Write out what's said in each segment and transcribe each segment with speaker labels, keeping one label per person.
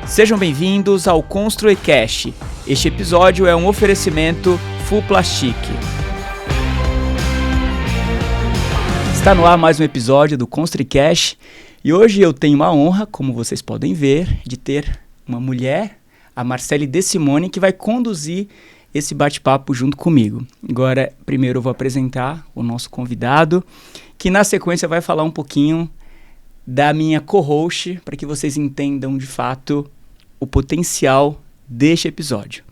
Speaker 1: Sejam bem-vindos ao ConstruiCast. Este episódio é um oferecimento Full Plastic. Está no ar mais um episódio do ConstruiCast e hoje eu tenho a honra, como vocês podem ver, de ter uma mulher, a Marcele De Simone, que vai conduzir esse bate-papo junto comigo. Agora, primeiro eu vou apresentar o nosso convidado, que na sequência vai falar um pouquinho da minha co-host, para que vocês entendam de fato o potencial deste episódio.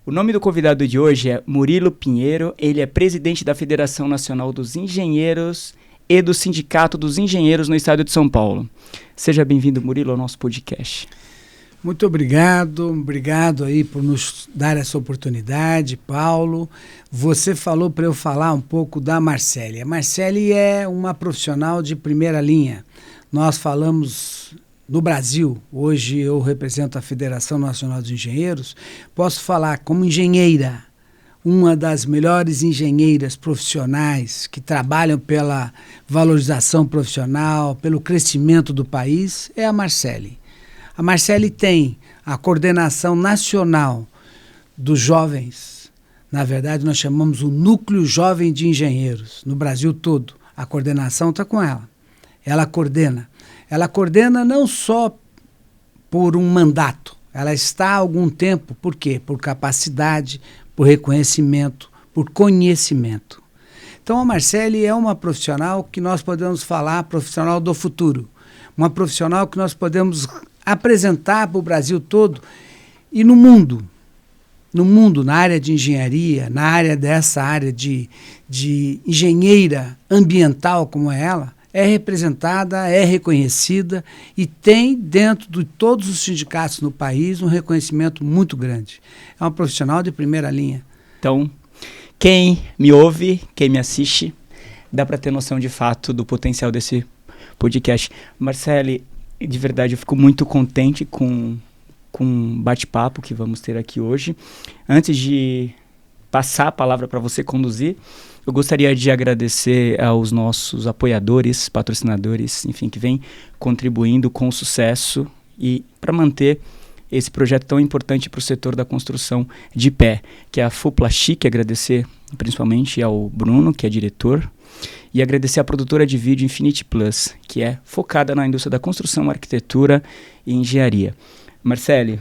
Speaker 1: O nome do convidado de hoje é Murilo Pinheiro. Ele é presidente da Federação Nacional dos Engenheiros e do Sindicato dos Engenheiros no Estado de São Paulo. Seja bem-vindo, Murilo, ao nosso podcast.
Speaker 2: Muito obrigado aí por nos dar essa oportunidade, Paulo. Você falou para eu falar um pouco da Marcele. A Marcele é uma profissional de primeira linha. Nós falamos no Brasil, hoje eu represento a Federação Nacional dos Engenheiros, posso falar como engenheira, uma das melhores engenheiras profissionais que trabalham pela valorização profissional, pelo crescimento do país, é a Marcele. A Marcele tem a coordenação nacional dos jovens, na verdade nós chamamos o Núcleo Jovem de Engenheiros, no Brasil todo. A coordenação está com ela. Ela coordena não só por um mandato, ela está há algum tempo, por quê? Por capacidade, por reconhecimento, por conhecimento. Então a Marcele é uma profissional que nós podemos falar, profissional do futuro, uma profissional que nós podemos apresentar para o Brasil todo e no mundo, na área de engenharia, dessa área de engenheira ambiental como é ela, é representada, é reconhecida e tem dentro de todos os sindicatos no país um reconhecimento muito grande. É uma profissional de primeira linha.
Speaker 1: Então, quem me ouve, quem me assiste, dá para ter noção de fato do potencial desse podcast. Marcele, de verdade eu fico muito contente com o bate-papo que vamos ter aqui hoje. Antes de passar a palavra para você conduzir, eu gostaria de agradecer aos nossos apoiadores, patrocinadores, enfim, que vêm contribuindo com o sucesso e para manter esse projeto tão importante para o setor da construção de pé, que é a Full Plastic. Agradecer principalmente ao Bruno, que é diretor, e agradecer à produtora de vídeo Infinity Plus, que é focada na indústria da construção, arquitetura e engenharia. Marcele,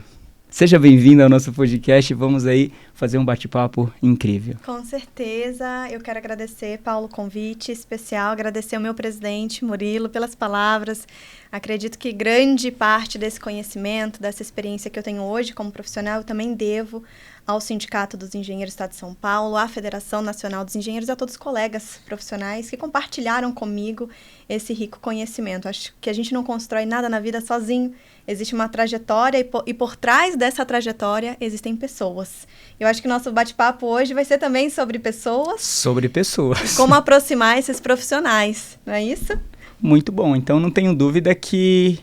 Speaker 1: seja bem-vinda ao nosso podcast. Vamos aí fazer um bate-papo incrível.
Speaker 3: Com certeza. Eu quero agradecer, Paulo, o convite especial. Agradecer ao meu presidente, Murilo, pelas palavras. Acredito que grande parte desse conhecimento, dessa experiência que eu tenho hoje como profissional, eu também devo ao Sindicato dos Engenheiros do Estado de São Paulo, à Federação Nacional dos Engenheiros e a todos os colegas profissionais que compartilharam comigo esse rico conhecimento. Acho que a gente não constrói nada na vida sozinho. Existe uma trajetória e por trás dessa trajetória existem pessoas. Eu acho que o nosso bate-papo hoje vai ser também sobre pessoas.
Speaker 1: Sobre pessoas.
Speaker 3: Como aproximar esses profissionais, não é isso?
Speaker 1: Muito bom. Então não tenho dúvida que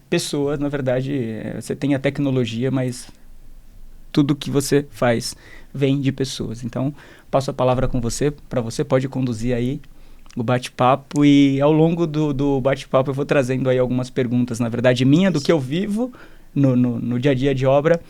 Speaker 1: pessoas, na verdade, você tem a tecnologia, mas tudo que você faz vem de pessoas. Então, passo a palavra com você, para você pode conduzir aí o bate-papo e ao longo do bate-papo eu vou trazendo aí algumas perguntas, na verdade, minha do que eu vivo no dia a dia de obra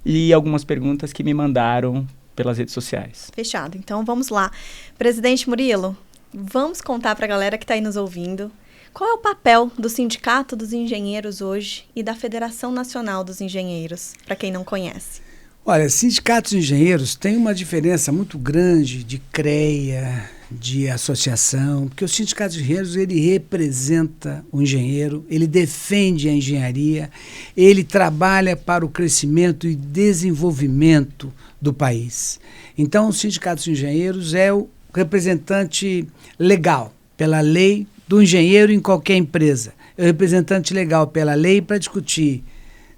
Speaker 1: e algumas perguntas que me mandaram pelas redes sociais.
Speaker 3: Fechado. Então, vamos lá. Presidente Murilo, vamos contar para a galera que está aí nos ouvindo qual é o papel do Sindicato dos Engenheiros hoje e da Federação Nacional dos Engenheiros, para quem não conhece.
Speaker 2: Olha, sindicatos de engenheiros têm uma diferença muito grande de CREA, de associação, porque o sindicato de engenheiros ele representa o engenheiro, ele defende a engenharia, ele trabalha para o crescimento e desenvolvimento do país. Então, o sindicato de engenheiros é o representante legal pela lei do engenheiro em qualquer empresa. É o representante legal pela lei para discutir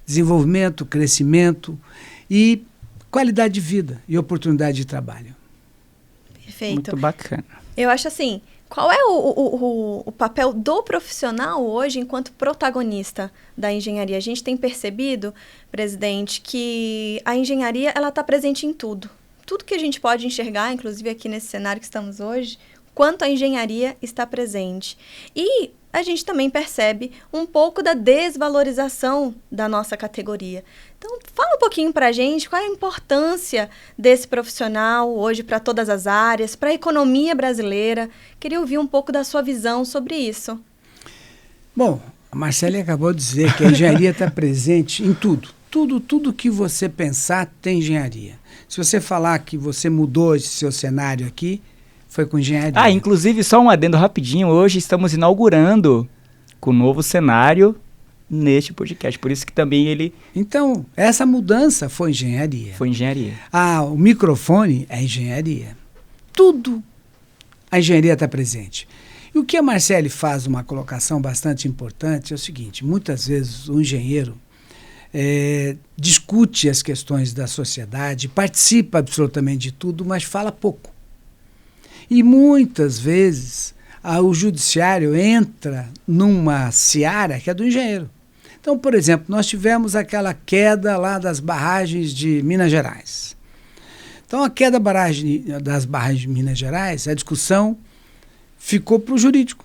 Speaker 2: desenvolvimento, crescimento e qualidade de vida e oportunidade de trabalho.
Speaker 3: Perfeito.
Speaker 1: Muito bacana.
Speaker 3: Eu acho assim, qual é o papel do profissional hoje enquanto protagonista da engenharia? A gente tem percebido, presidente, que a engenharia ela está presente em tudo. Tudo que a gente pode enxergar, inclusive aqui nesse cenário que estamos hoje, quanto a engenharia está presente. E a gente também percebe um pouco da desvalorização da nossa categoria. Então, fala um pouquinho para a gente qual é a importância desse profissional hoje para todas as áreas, para a economia brasileira. Queria ouvir um pouco da sua visão sobre isso.
Speaker 2: Bom, a Marcele acabou de dizer que a engenharia está presente em tudo. Tudo que você pensar tem engenharia. Se você falar que você mudou esse seu cenário aqui, foi com engenharia.
Speaker 1: Inclusive, só um adendo rapidinho. Hoje estamos inaugurando com um novo cenário neste podcast. Por isso que também ele...
Speaker 2: Então, essa mudança foi engenharia.
Speaker 1: Foi engenharia.
Speaker 2: O microfone é engenharia. Tudo a engenharia está presente. E o que a Marcele faz uma colocação bastante importante é o seguinte: muitas vezes o engenheiro discute as questões da sociedade, participa absolutamente de tudo, mas fala pouco. E muitas vezes o judiciário entra numa seara que é do engenheiro. Então, por exemplo, nós tivemos aquela queda lá das barragens de Minas Gerais. Então, a queda das barragens de Minas Gerais, a discussão ficou para o jurídico,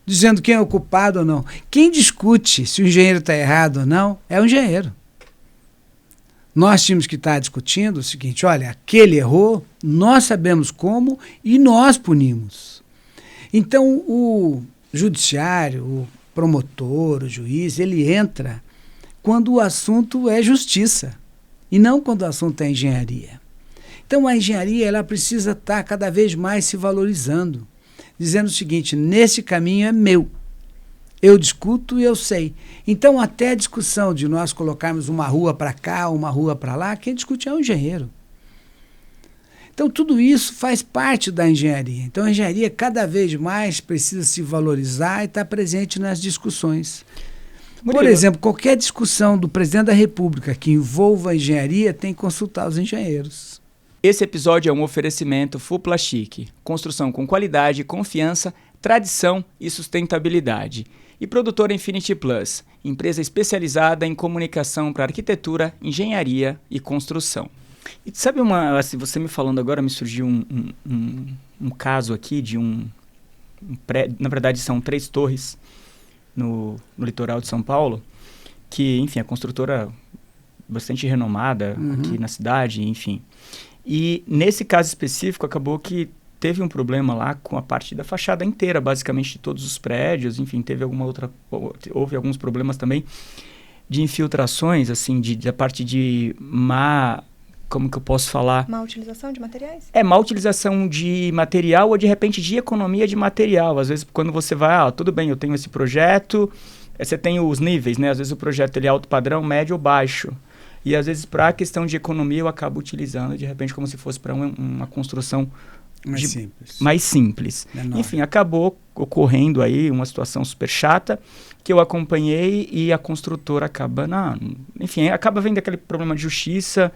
Speaker 2: dizendo quem é o culpado ou não. Quem discute se o engenheiro está errado ou não é o engenheiro. Nós tínhamos que estar discutindo o seguinte: olha, aquele errou, nós sabemos como e nós punimos. Então, o judiciário, o promotor, o juiz, ele entra quando o assunto é justiça e não quando o assunto é engenharia. Então, a engenharia ela precisa estar cada vez mais se valorizando, dizendo o seguinte: nesse caminho é meu. Eu discuto e eu sei. Então, até a discussão de nós colocarmos uma rua para cá, uma rua para lá, quem discute é o engenheiro. Então, tudo isso faz parte da engenharia. Então, a engenharia cada vez mais precisa se valorizar e estar presente nas discussões. Murilo. Por exemplo, qualquer discussão do presidente da República que envolva a engenharia tem que consultar os engenheiros.
Speaker 1: Esse episódio é um oferecimento Fuplastic, construção com qualidade, confiança, tradição e sustentabilidade. E produtora Infinity Plus, empresa especializada em comunicação para arquitetura, engenharia e construção. E sabe assim, você me falando agora, me surgiu um caso aqui de na verdade são 3 torres no litoral de São Paulo, que, enfim, a construtora bastante renomada aqui na cidade, enfim. E nesse caso específico acabou que teve um problema lá com a parte da fachada inteira, basicamente de todos os prédios, enfim, houve alguns problemas também de infiltrações, assim, da parte de como que eu posso falar?
Speaker 3: Má utilização de materiais?
Speaker 1: Má utilização de material ou, de repente, de economia de material. Às vezes, quando você vai, tudo bem, eu tenho esse projeto, você tem os níveis, né? Às vezes o projeto ele é alto padrão, médio ou baixo. E, às vezes, para a questão de economia, eu acabo utilizando, de repente, como se fosse para uma construção mais simples.
Speaker 2: Menor.
Speaker 1: Enfim, acabou ocorrendo aí uma situação super chata que eu acompanhei e a construtora acaba vendo aquele problema de justiça,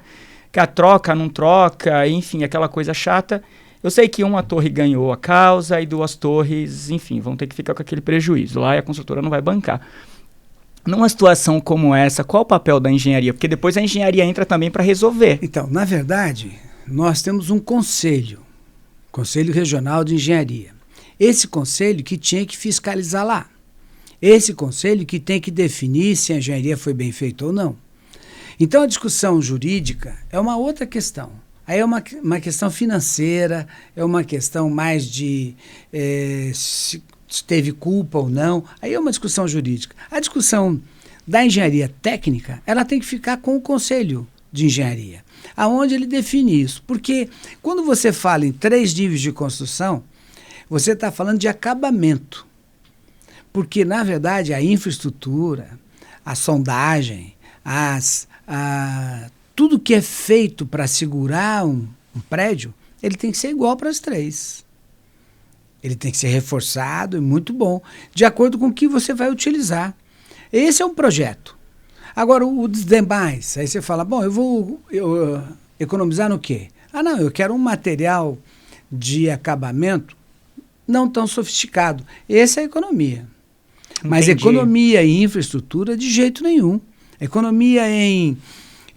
Speaker 1: que a troca, não troca, enfim, aquela coisa chata. Eu sei que uma torre ganhou a causa e 2 torres, enfim, vão ter que ficar com aquele prejuízo lá e a construtora não vai bancar. Numa situação como essa, qual o papel da engenharia? Porque depois a engenharia entra também para resolver.
Speaker 2: Então, na verdade, nós temos um Conselho Regional de Engenharia. Esse conselho que tinha que fiscalizar lá. Esse conselho que tem que definir se a engenharia foi bem feita ou não. Então, a discussão jurídica é uma outra questão. Aí é uma questão financeira, é uma questão mais de se teve culpa ou não. Aí é uma discussão jurídica. A discussão da engenharia técnica, ela tem que ficar com o Conselho de Engenharia, aonde ele define isso. Porque quando você fala em 3 níveis de construção, você está falando de acabamento. Porque, na verdade, a infraestrutura, a sondagem, tudo que é feito para segurar um prédio, ele tem que ser igual para as 3. Ele tem que ser reforçado e muito bom, de acordo com o que você vai utilizar. Esse é um projeto. Agora, os demais, aí você fala, bom, eu vou economizar no quê? Não, eu quero um material de acabamento não tão sofisticado. Essa é a economia. Mas
Speaker 1: Entendi.
Speaker 2: Economia em infraestrutura, de jeito nenhum. Economia em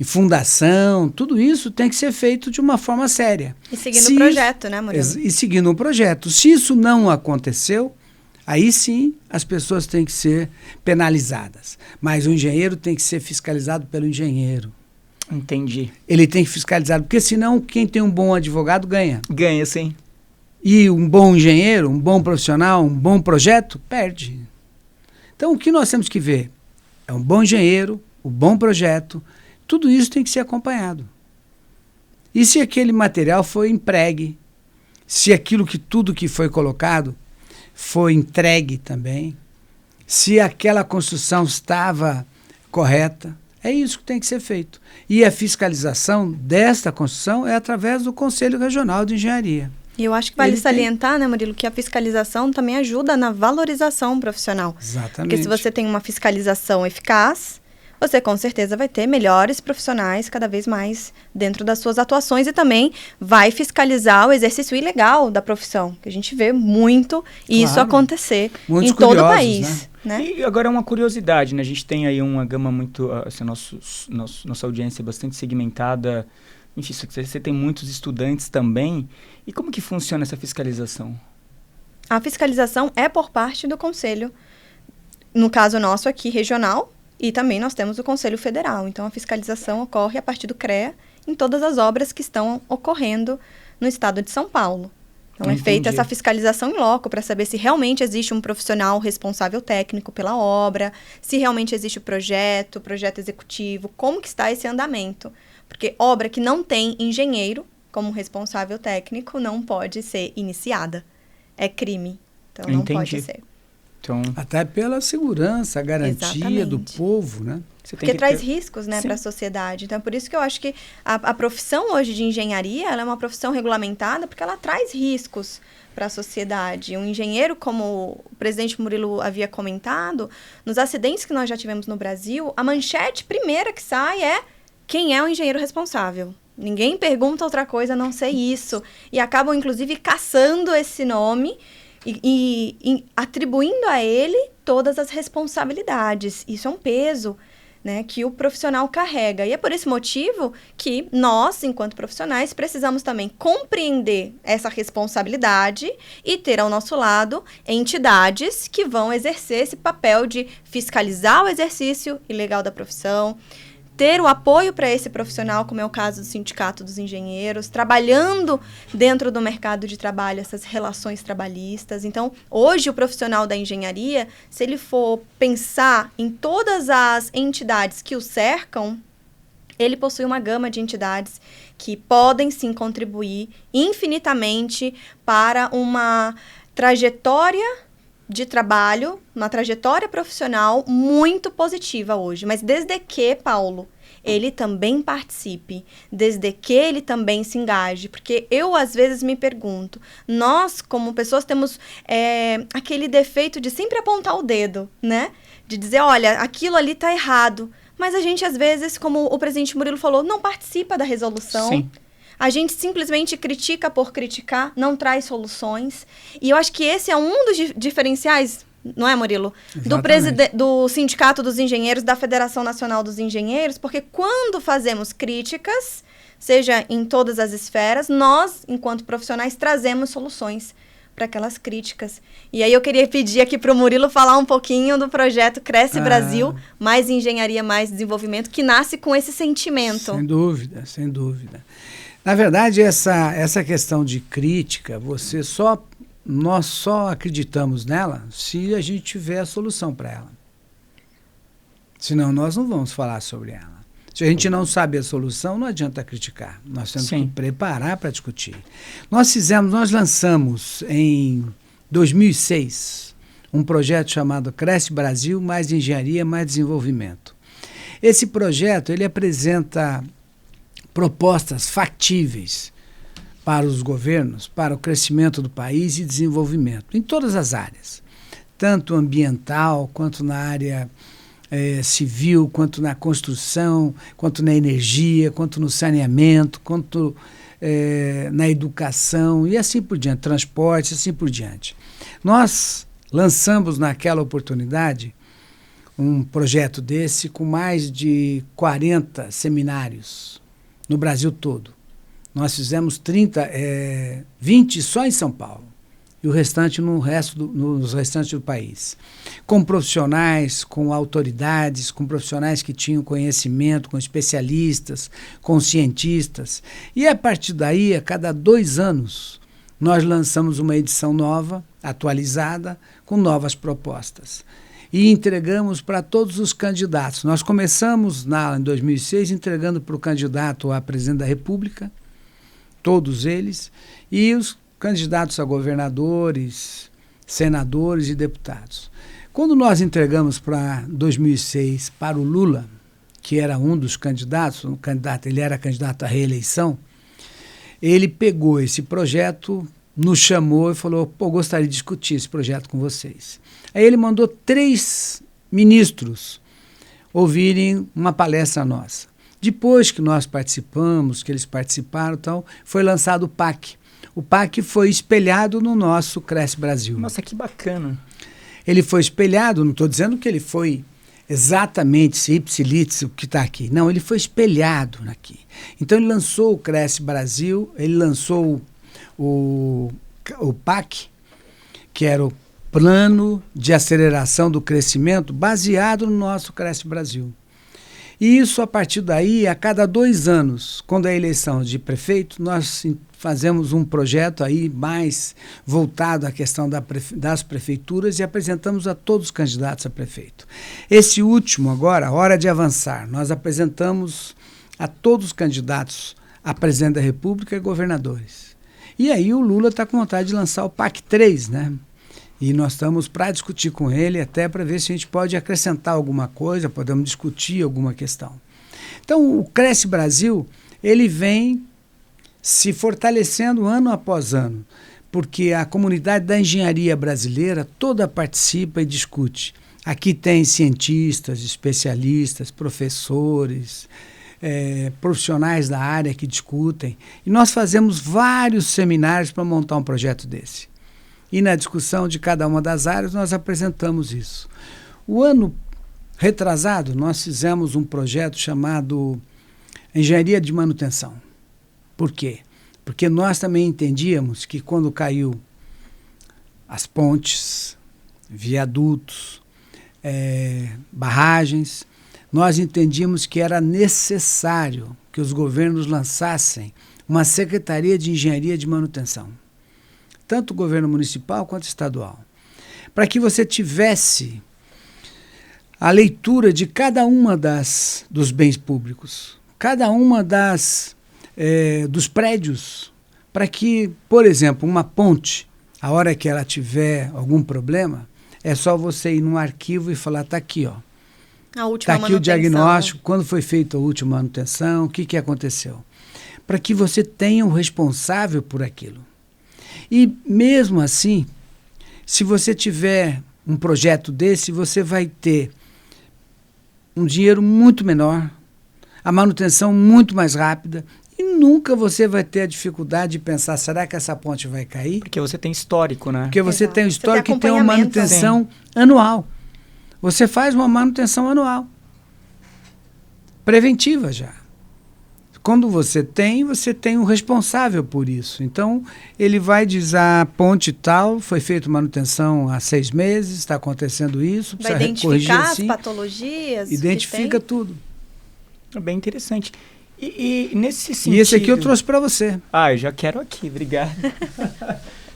Speaker 2: em fundação, tudo isso tem que ser feito de uma forma séria.
Speaker 3: E seguindo o projeto, né, Murilo?
Speaker 2: E seguindo um projeto. Se isso não aconteceu, aí sim as pessoas têm que ser penalizadas. Mas o engenheiro tem que ser fiscalizado pelo engenheiro.
Speaker 1: Entendi.
Speaker 2: Ele tem que ser fiscalizado, porque senão quem tem um bom advogado ganha.
Speaker 1: Ganha, sim.
Speaker 2: E um bom engenheiro, um bom profissional, um bom projeto, perde. Então o que nós temos que ver é um bom engenheiro, um bom projeto, tudo isso tem que ser acompanhado. E se aquele material foi empregue, se tudo que foi colocado foi entregue também, se aquela construção estava correta, é isso que tem que ser feito. E a fiscalização desta construção é através do Conselho Regional de Engenharia.
Speaker 3: E eu acho que vale salientar, né, Murilo, que a fiscalização também ajuda na valorização profissional.
Speaker 2: Exatamente.
Speaker 3: Porque se você tem uma fiscalização eficaz, você com certeza vai ter melhores profissionais cada vez mais dentro das suas atuações e também vai fiscalizar o exercício ilegal da profissão, que a gente vê muito isso acontecer em todo o país. Né?
Speaker 1: E agora uma curiosidade, né? A gente tem aí uma gama muito, assim, nossa audiência é bastante segmentada, enfim, você tem muitos estudantes também. E como que funciona essa fiscalização?
Speaker 3: A fiscalização é por parte do Conselho, no caso nosso aqui, regional, e também nós temos o Conselho Federal. Então, a fiscalização ocorre a partir do CREA em todas as obras que estão ocorrendo no estado de São Paulo. Então, é feita essa fiscalização em loco para saber se realmente existe um profissional responsável técnico pela obra, se realmente existe o projeto executivo, como que está esse andamento. Porque obra que não tem engenheiro como responsável técnico não pode ser iniciada. É crime. Então, não pode ser.
Speaker 1: Então,
Speaker 2: até pela segurança, a garantia do povo, né?
Speaker 3: Porque traz riscos, né, para a sociedade. Então, é por isso que eu acho que a profissão hoje de engenharia, ela é uma profissão regulamentada porque ela traz riscos para a sociedade. Um engenheiro, como o presidente Murilo havia comentado, nos acidentes que nós já tivemos no Brasil, a manchete primeira que sai é quem é o engenheiro responsável. Ninguém pergunta outra coisa a não ser isso. E acabam, inclusive, caçando esse nome e atribuindo a ele todas as responsabilidades. Isso é um peso, né, que o profissional carrega. E é por esse motivo que nós, enquanto profissionais, precisamos também compreender essa responsabilidade e ter ao nosso lado entidades que vão exercer esse papel de fiscalizar o exercício ilegal da profissão, ter o apoio para esse profissional, como é o caso do Sindicato dos Engenheiros, trabalhando dentro do mercado de trabalho essas relações trabalhistas. Então, hoje o profissional da engenharia, se ele for pensar em todas as entidades que o cercam, ele possui uma gama de entidades que podem sim contribuir infinitamente para uma trajetória de trabalho, uma trajetória profissional muito positiva hoje. Mas desde que, Paulo, ele também participe, desde que ele também se engaje. Porque eu, às vezes, me pergunto, nós, como pessoas, temos aquele defeito de sempre apontar o dedo, né? De dizer, olha, aquilo ali tá errado. Mas a gente, às vezes, como o presidente Murilo falou, não participa da resolução. Sim. A gente simplesmente critica por criticar, não traz soluções. E eu acho que esse é um dos diferenciais, não é, Murilo? Do Sindicato dos Engenheiros, da Federação Nacional dos Engenheiros, porque quando fazemos críticas, seja em todas as esferas, nós, enquanto profissionais, trazemos soluções para aquelas críticas. E aí eu queria pedir aqui para o Murilo falar um pouquinho do projeto Cresce Brasil, mais engenharia, mais desenvolvimento, que nasce com esse sentimento.
Speaker 2: Sem dúvida, sem dúvida. Na verdade, essa questão de crítica, nós só acreditamos nela se a gente tiver a solução para ela. Senão, nós não vamos falar sobre ela. Se a gente não sabe a solução, não adianta criticar. Nós temos que preparar para discutir. Nós lançamos em 2006 um projeto chamado Cresce Brasil, mais engenharia, mais desenvolvimento. Esse projeto, ele apresenta propostas factíveis para os governos, para o crescimento do país e desenvolvimento, em todas as áreas, tanto ambiental, quanto na área civil, quanto na construção, quanto na energia, quanto no saneamento, quanto na educação e assim por diante, transporte, assim por diante. Nós lançamos naquela oportunidade um projeto desse com mais de 40 seminários no Brasil todo. Nós fizemos 20 só em São Paulo e o restante nos restantes do país. Com profissionais, com autoridades, com profissionais que tinham conhecimento, com especialistas, com cientistas. E a partir daí, a cada 2 anos, nós lançamos uma edição nova, atualizada, com novas propostas. E entregamos para todos os candidatos. Nós começamos em 2006 entregando para o candidato a presidente da República, todos eles, e os candidatos a governadores, senadores e deputados. Quando nós entregamos para 2006 para o Lula, que era um dos candidatos, ele era candidato à reeleição, ele pegou esse projeto, nos chamou e falou, gostaria de discutir esse projeto com vocês. Aí ele mandou 3 ministros ouvirem uma palestra nossa. Depois que nós participamos, que eles participaram, foi lançado o PAC. O PAC foi espelhado no nosso Cresce Brasil.
Speaker 1: Nossa, que bacana.
Speaker 2: Ele foi espelhado, não estou dizendo que ele foi exatamente ipsilitz o que está aqui. Não, ele foi espelhado aqui. Então ele lançou o Cresce Brasil, ele lançou o PAC, que era o Plano de Aceleração do Crescimento, baseado no nosso Cresce Brasil. E isso, a partir daí, a cada 2 anos, quando é a eleição de prefeito, nós fazemos um projeto aí mais voltado à questão das prefeituras e apresentamos a todos os candidatos a prefeito. Esse último agora, Hora de Avançar, nós apresentamos a todos os candidatos a presidente da República e governadores. E aí o Lula está com vontade de lançar o PAC 3, né? E nós estamos para discutir com ele, até para ver se a gente pode acrescentar alguma coisa, podemos discutir alguma questão. Então, o Cresce Brasil, ele vem se fortalecendo ano após ano, porque a comunidade da engenharia brasileira toda participa e discute. Aqui tem cientistas, especialistas, professores, profissionais da área que discutem. E nós fazemos vários seminários para montar um projeto desse. E na discussão de cada uma das áreas nós apresentamos isso. O ano retrasado nós fizemos um projeto chamado Engenharia de Manutenção. Por quê? Porque nós também entendíamos que quando caiu as pontes, viadutos, barragens, nós entendíamos que era necessário que os governos lançassem uma Secretaria de Engenharia de Manutenção. Tanto o governo municipal quanto estadual, para que você tivesse a leitura de cada uma dos bens públicos, cada uma dos prédios, para que, por exemplo, uma ponte, a hora que ela tiver algum problema, é só você ir num arquivo e falar, está aqui, ó. Está aqui o diagnóstico, quando foi feita a última manutenção, o que aconteceu. Para que você tenha um responsável por aquilo. E mesmo assim, se você tiver um projeto desse, você vai ter um dinheiro muito menor, a manutenção muito mais rápida, e nunca você vai ter a dificuldade de pensar, será que essa ponte vai cair?
Speaker 1: Porque você tem histórico, né?
Speaker 2: Porque você tem um histórico que tem uma manutenção anual. Você faz uma manutenção anual, preventiva já. Quando você tem um responsável por isso. Então, ele vai dizer, a ponte tal, foi feita manutenção há 6 meses, está acontecendo isso,
Speaker 3: vai identificar as patologias.
Speaker 2: Identifica tudo.
Speaker 1: É bem interessante. E nesse sentido...
Speaker 2: E esse aqui eu trouxe para você.
Speaker 1: Ah, eu já quero aqui, obrigado.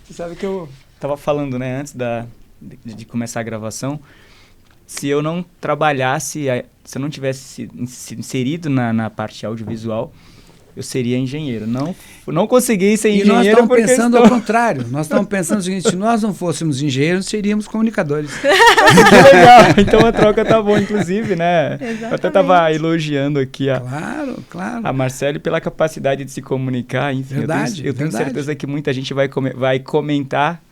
Speaker 1: Você sabe que eu estava falando, né, antes de começar a gravação, se eu não trabalhasse, se eu não tivesse se inserido na parte audiovisual, eu seria engenheiro. Não consegui ser engenheiro.
Speaker 2: E nós estamos pensando ao contrário. Nós estamos pensando o seguinte, se nós não fôssemos engenheiros, seríamos comunicadores.
Speaker 1: Que legal. Então a troca tá boa, inclusive, né?
Speaker 3: Exatamente.
Speaker 1: Eu até estava elogiando aqui
Speaker 2: claro.
Speaker 1: a Marcele pela capacidade de se comunicar. Enfim, eu tenho certeza que muita gente vai comentar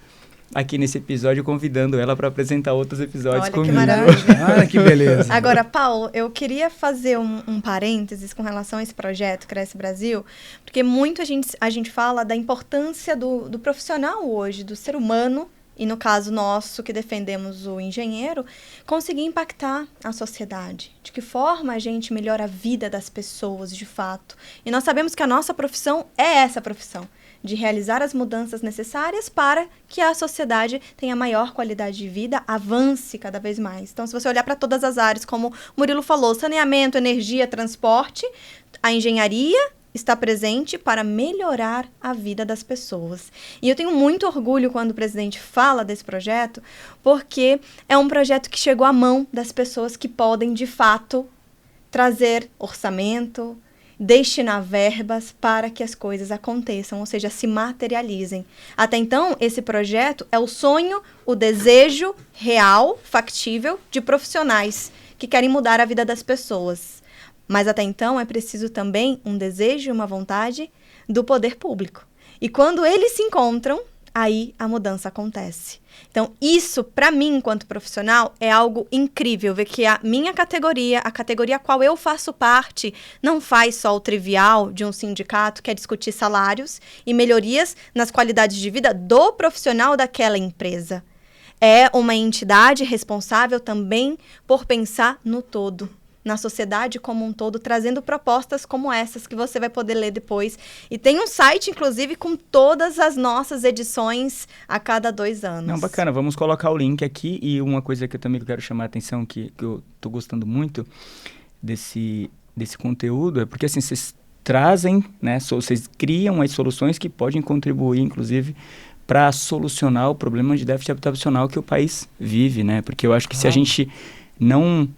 Speaker 1: aqui nesse episódio, convidando ela para apresentar outros episódios comigo.
Speaker 3: Olha que maravilha.
Speaker 2: Olha que beleza.
Speaker 3: Agora, Paulo, eu queria fazer um parênteses com relação a esse projeto Cresce Brasil, porque muito a gente fala da importância do profissional hoje, do ser humano e no caso nosso, que defendemos o engenheiro, conseguir impactar a sociedade. De que forma a gente melhora a vida das pessoas, de fato. E nós sabemos que a nossa profissão é essa profissão, de realizar as mudanças necessárias para que a sociedade tenha maior qualidade de vida, avance cada vez mais. Então, se você olhar para todas as áreas, como o Murilo falou, saneamento, energia, transporte, a engenharia está presente para melhorar a vida das pessoas. E eu tenho muito orgulho quando o presidente fala desse projeto, porque é um projeto que chegou à mão das pessoas que podem, de fato, trazer orçamento, destinar verbas para que as coisas aconteçam, ou seja, se materializem. Até então, esse projeto é o sonho, o desejo real, factível, de profissionais que querem mudar a vida das pessoas. Mas até então é preciso também um desejo e uma vontade do poder público. E quando eles se encontram, aí a mudança acontece. Então, isso, para mim, enquanto profissional, é algo incrível. Ver que a minha categoria, a categoria a qual eu faço parte, não faz só o trivial de um sindicato, que é discutir salários e melhorias nas qualidades de vida do profissional daquela empresa. É uma entidade responsável também por pensar no todo, na sociedade como um todo, trazendo propostas como essas que você vai poder ler depois. E tem um site, inclusive, com todas as nossas edições a cada 2 anos.
Speaker 1: Não, bacana, vamos colocar o link aqui. E uma coisa que eu também quero chamar a atenção, que eu tô gostando muito desse conteúdo, é porque assim, vocês trazem, né, vocês criam as soluções que podem contribuir, inclusive, para solucionar o problema de déficit habitacional que o país vive, né? Porque eu acho que se a gente não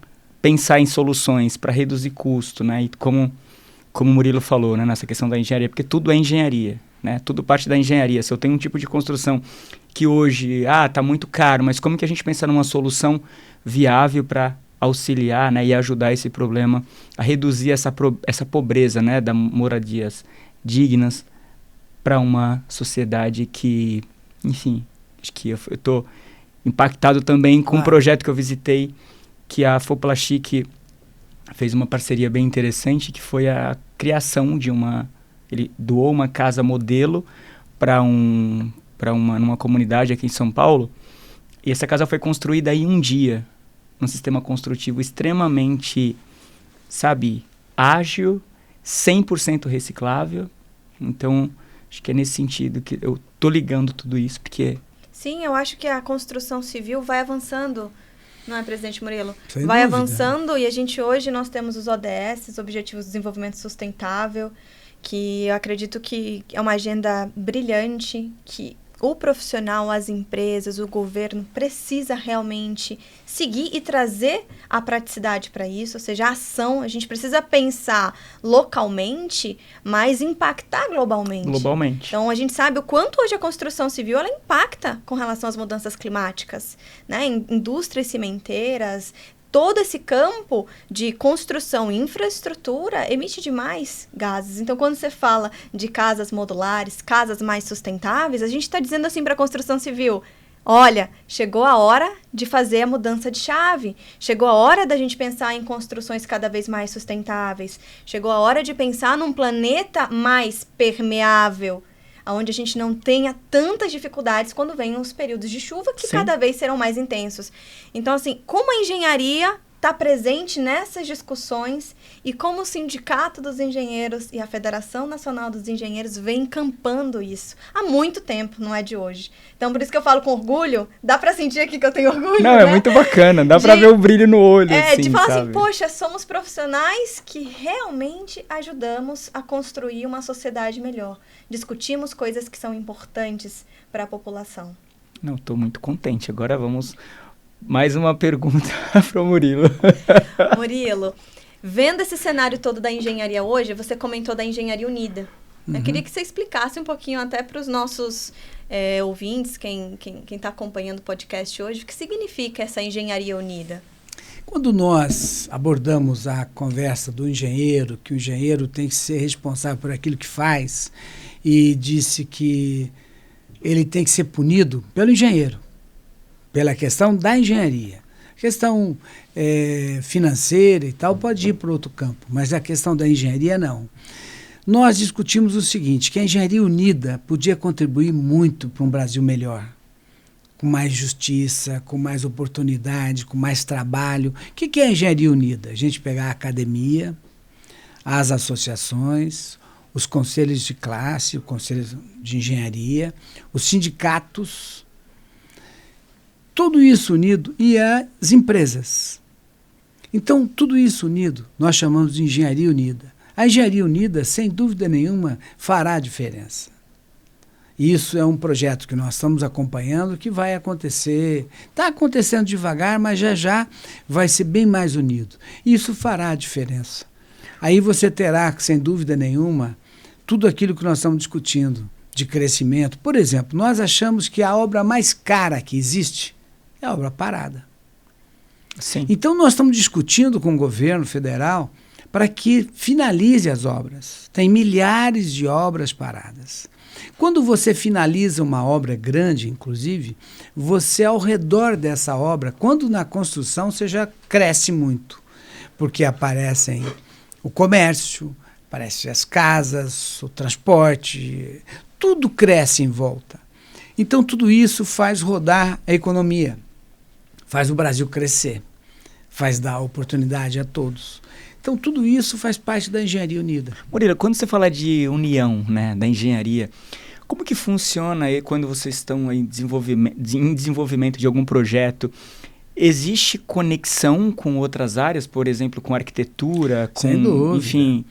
Speaker 1: pensar em soluções para reduzir custo, né? E como o Murilo falou, né? Nessa questão da engenharia, porque tudo é engenharia, né? Tudo parte da engenharia. Se eu tenho um tipo de construção que hoje, tá muito caro, mas como que a gente pensa numa solução viável para auxiliar, né? E ajudar esse problema a reduzir essa pobreza, né? Da moradias dignas para uma sociedade que, enfim, acho que eu estou impactado também com um projeto que eu visitei, que a Foplastic fez uma parceria bem interessante, que foi a criação de ele doou uma casa modelo numa comunidade aqui em São Paulo, e essa casa foi construída em um dia, num sistema construtivo extremamente, ágil, 100% reciclável. Então, acho que é nesse sentido que eu tô ligando tudo isso, porque...
Speaker 3: Sim, eu acho que a construção civil vai avançando, não é, presidente Murilo?
Speaker 2: Sem
Speaker 3: vai
Speaker 2: dúvida.
Speaker 3: Avançando, e a gente hoje nós temos os ODS, Objetivos de Desenvolvimento Sustentável, que eu acredito que é uma agenda brilhante, que o profissional, as empresas, o governo precisa realmente seguir e trazer a praticidade para isso, ou seja, a ação. A gente precisa pensar localmente, mas impactar globalmente. Então, a gente sabe o quanto hoje a construção civil ela impacta com relação às mudanças climáticas, né? Indústrias cimenteiras, todo esse campo de construção e infraestrutura emite demais gases. Então, quando você fala de casas modulares, casas mais sustentáveis, a gente está dizendo assim para a construção civil: olha, chegou a hora de fazer a mudança de chave. Chegou a hora da gente pensar em construções cada vez mais sustentáveis. Chegou a hora de pensar num planeta mais permeável, onde a gente não tenha tantas dificuldades quando vem os períodos de chuva, que
Speaker 1: Sim.
Speaker 3: cada vez serão mais intensos. Então, assim, como a engenharia está presente nessas discussões e como o Sindicato dos Engenheiros e a Federação Nacional dos Engenheiros vem encampando isso há muito tempo, não é de hoje. Então, por isso que eu falo com orgulho, dá para sentir aqui que eu tenho orgulho,
Speaker 1: Não,
Speaker 3: né?
Speaker 1: é muito bacana, dá para ver o brilho no olho, assim,
Speaker 3: de falar
Speaker 1: sabe?
Speaker 3: assim, poxa, somos profissionais que realmente ajudamos a construir uma sociedade melhor. Discutimos coisas que são importantes para a população.
Speaker 1: Não, estou muito contente. Agora vamos... Mais uma pergunta para o Murilo.
Speaker 3: Murilo, vendo esse cenário todo da engenharia hoje, você comentou da Engenharia Unida. Eu queria que você explicasse um pouquinho até para os nossos ouvintes, quem está acompanhando o podcast hoje, o que significa essa Engenharia Unida?
Speaker 2: Quando nós abordamos a conversa do engenheiro, que o engenheiro tem que ser responsável por aquilo que faz, e disse que ele tem que ser punido pelo engenheiro, pela questão da engenharia. A questão financeira e tal pode ir para outro campo, mas a questão da engenharia não. Nós discutimos o seguinte, que a Engenharia Unida podia contribuir muito para um Brasil melhor. com mais justiça, com mais oportunidade, com mais trabalho. O que é a engenharia unida? A gente pegar a academia, as associações, os conselhos de classe, o conselho de engenharia, os sindicatos, tudo isso unido, e as empresas. Então, tudo isso unido, nós chamamos de engenharia unida. A engenharia unida, sem dúvida nenhuma, fará a diferença. Isso é um projeto que nós estamos acompanhando, que vai acontecer, está acontecendo devagar, mas já já vai ser bem mais unido. Isso fará a diferença. Aí você terá, sem dúvida nenhuma, tudo aquilo que nós estamos discutindo de crescimento. Por exemplo, nós achamos que a obra mais cara que existe é a obra parada.
Speaker 1: Sim.
Speaker 2: Então nós estamos discutindo com o governo federal para que finalize as obras. Tem milhares de obras paradas. Quando você finaliza uma obra grande, inclusive, você ao redor dessa obra, quando na construção, você já cresce muito, porque aparecem o comércio, aparecem as casas, o transporte, tudo cresce em volta. Então tudo isso faz rodar a economia, faz o Brasil crescer, faz dar oportunidade a todos. Então tudo isso faz parte da engenharia unida.
Speaker 1: Murilo, quando você fala de união, né, da engenharia, como que funciona aí quando vocês estão em desenvolvimento de algum projeto? Existe conexão com outras áreas, por exemplo, com arquitetura, com,
Speaker 2: sem dúvida,
Speaker 1: enfim...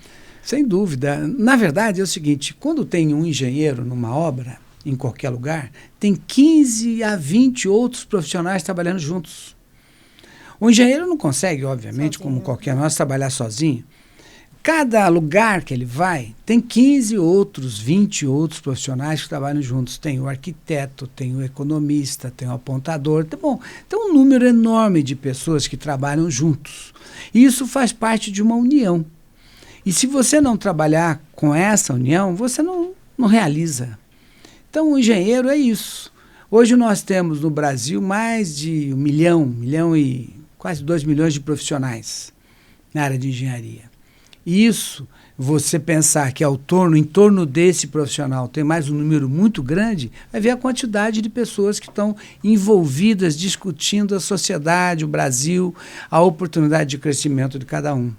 Speaker 2: Sem dúvida. Na verdade é o seguinte, quando tem um engenheiro numa obra, em qualquer lugar, tem 15 a 20 outros profissionais trabalhando juntos. O engenheiro não consegue, obviamente, sozinho, como qualquer nós, trabalhar sozinho. Cada lugar que ele vai, tem 15 outros, 20 outros profissionais que trabalham juntos. Tem o arquiteto, tem o economista, tem o apontador. Bom, tem um número enorme de pessoas que trabalham juntos. E isso faz parte de uma união. E se você não trabalhar com essa união, você não realiza. Então, o engenheiro é isso. Hoje nós temos no Brasil mais de 1 milhão e quase 2 milhões de profissionais na área de engenharia. E isso, você pensar que em torno desse profissional tem mais um número muito grande, vai ver a quantidade de pessoas que estão envolvidas, discutindo a sociedade, o Brasil, a oportunidade de crescimento de cada um.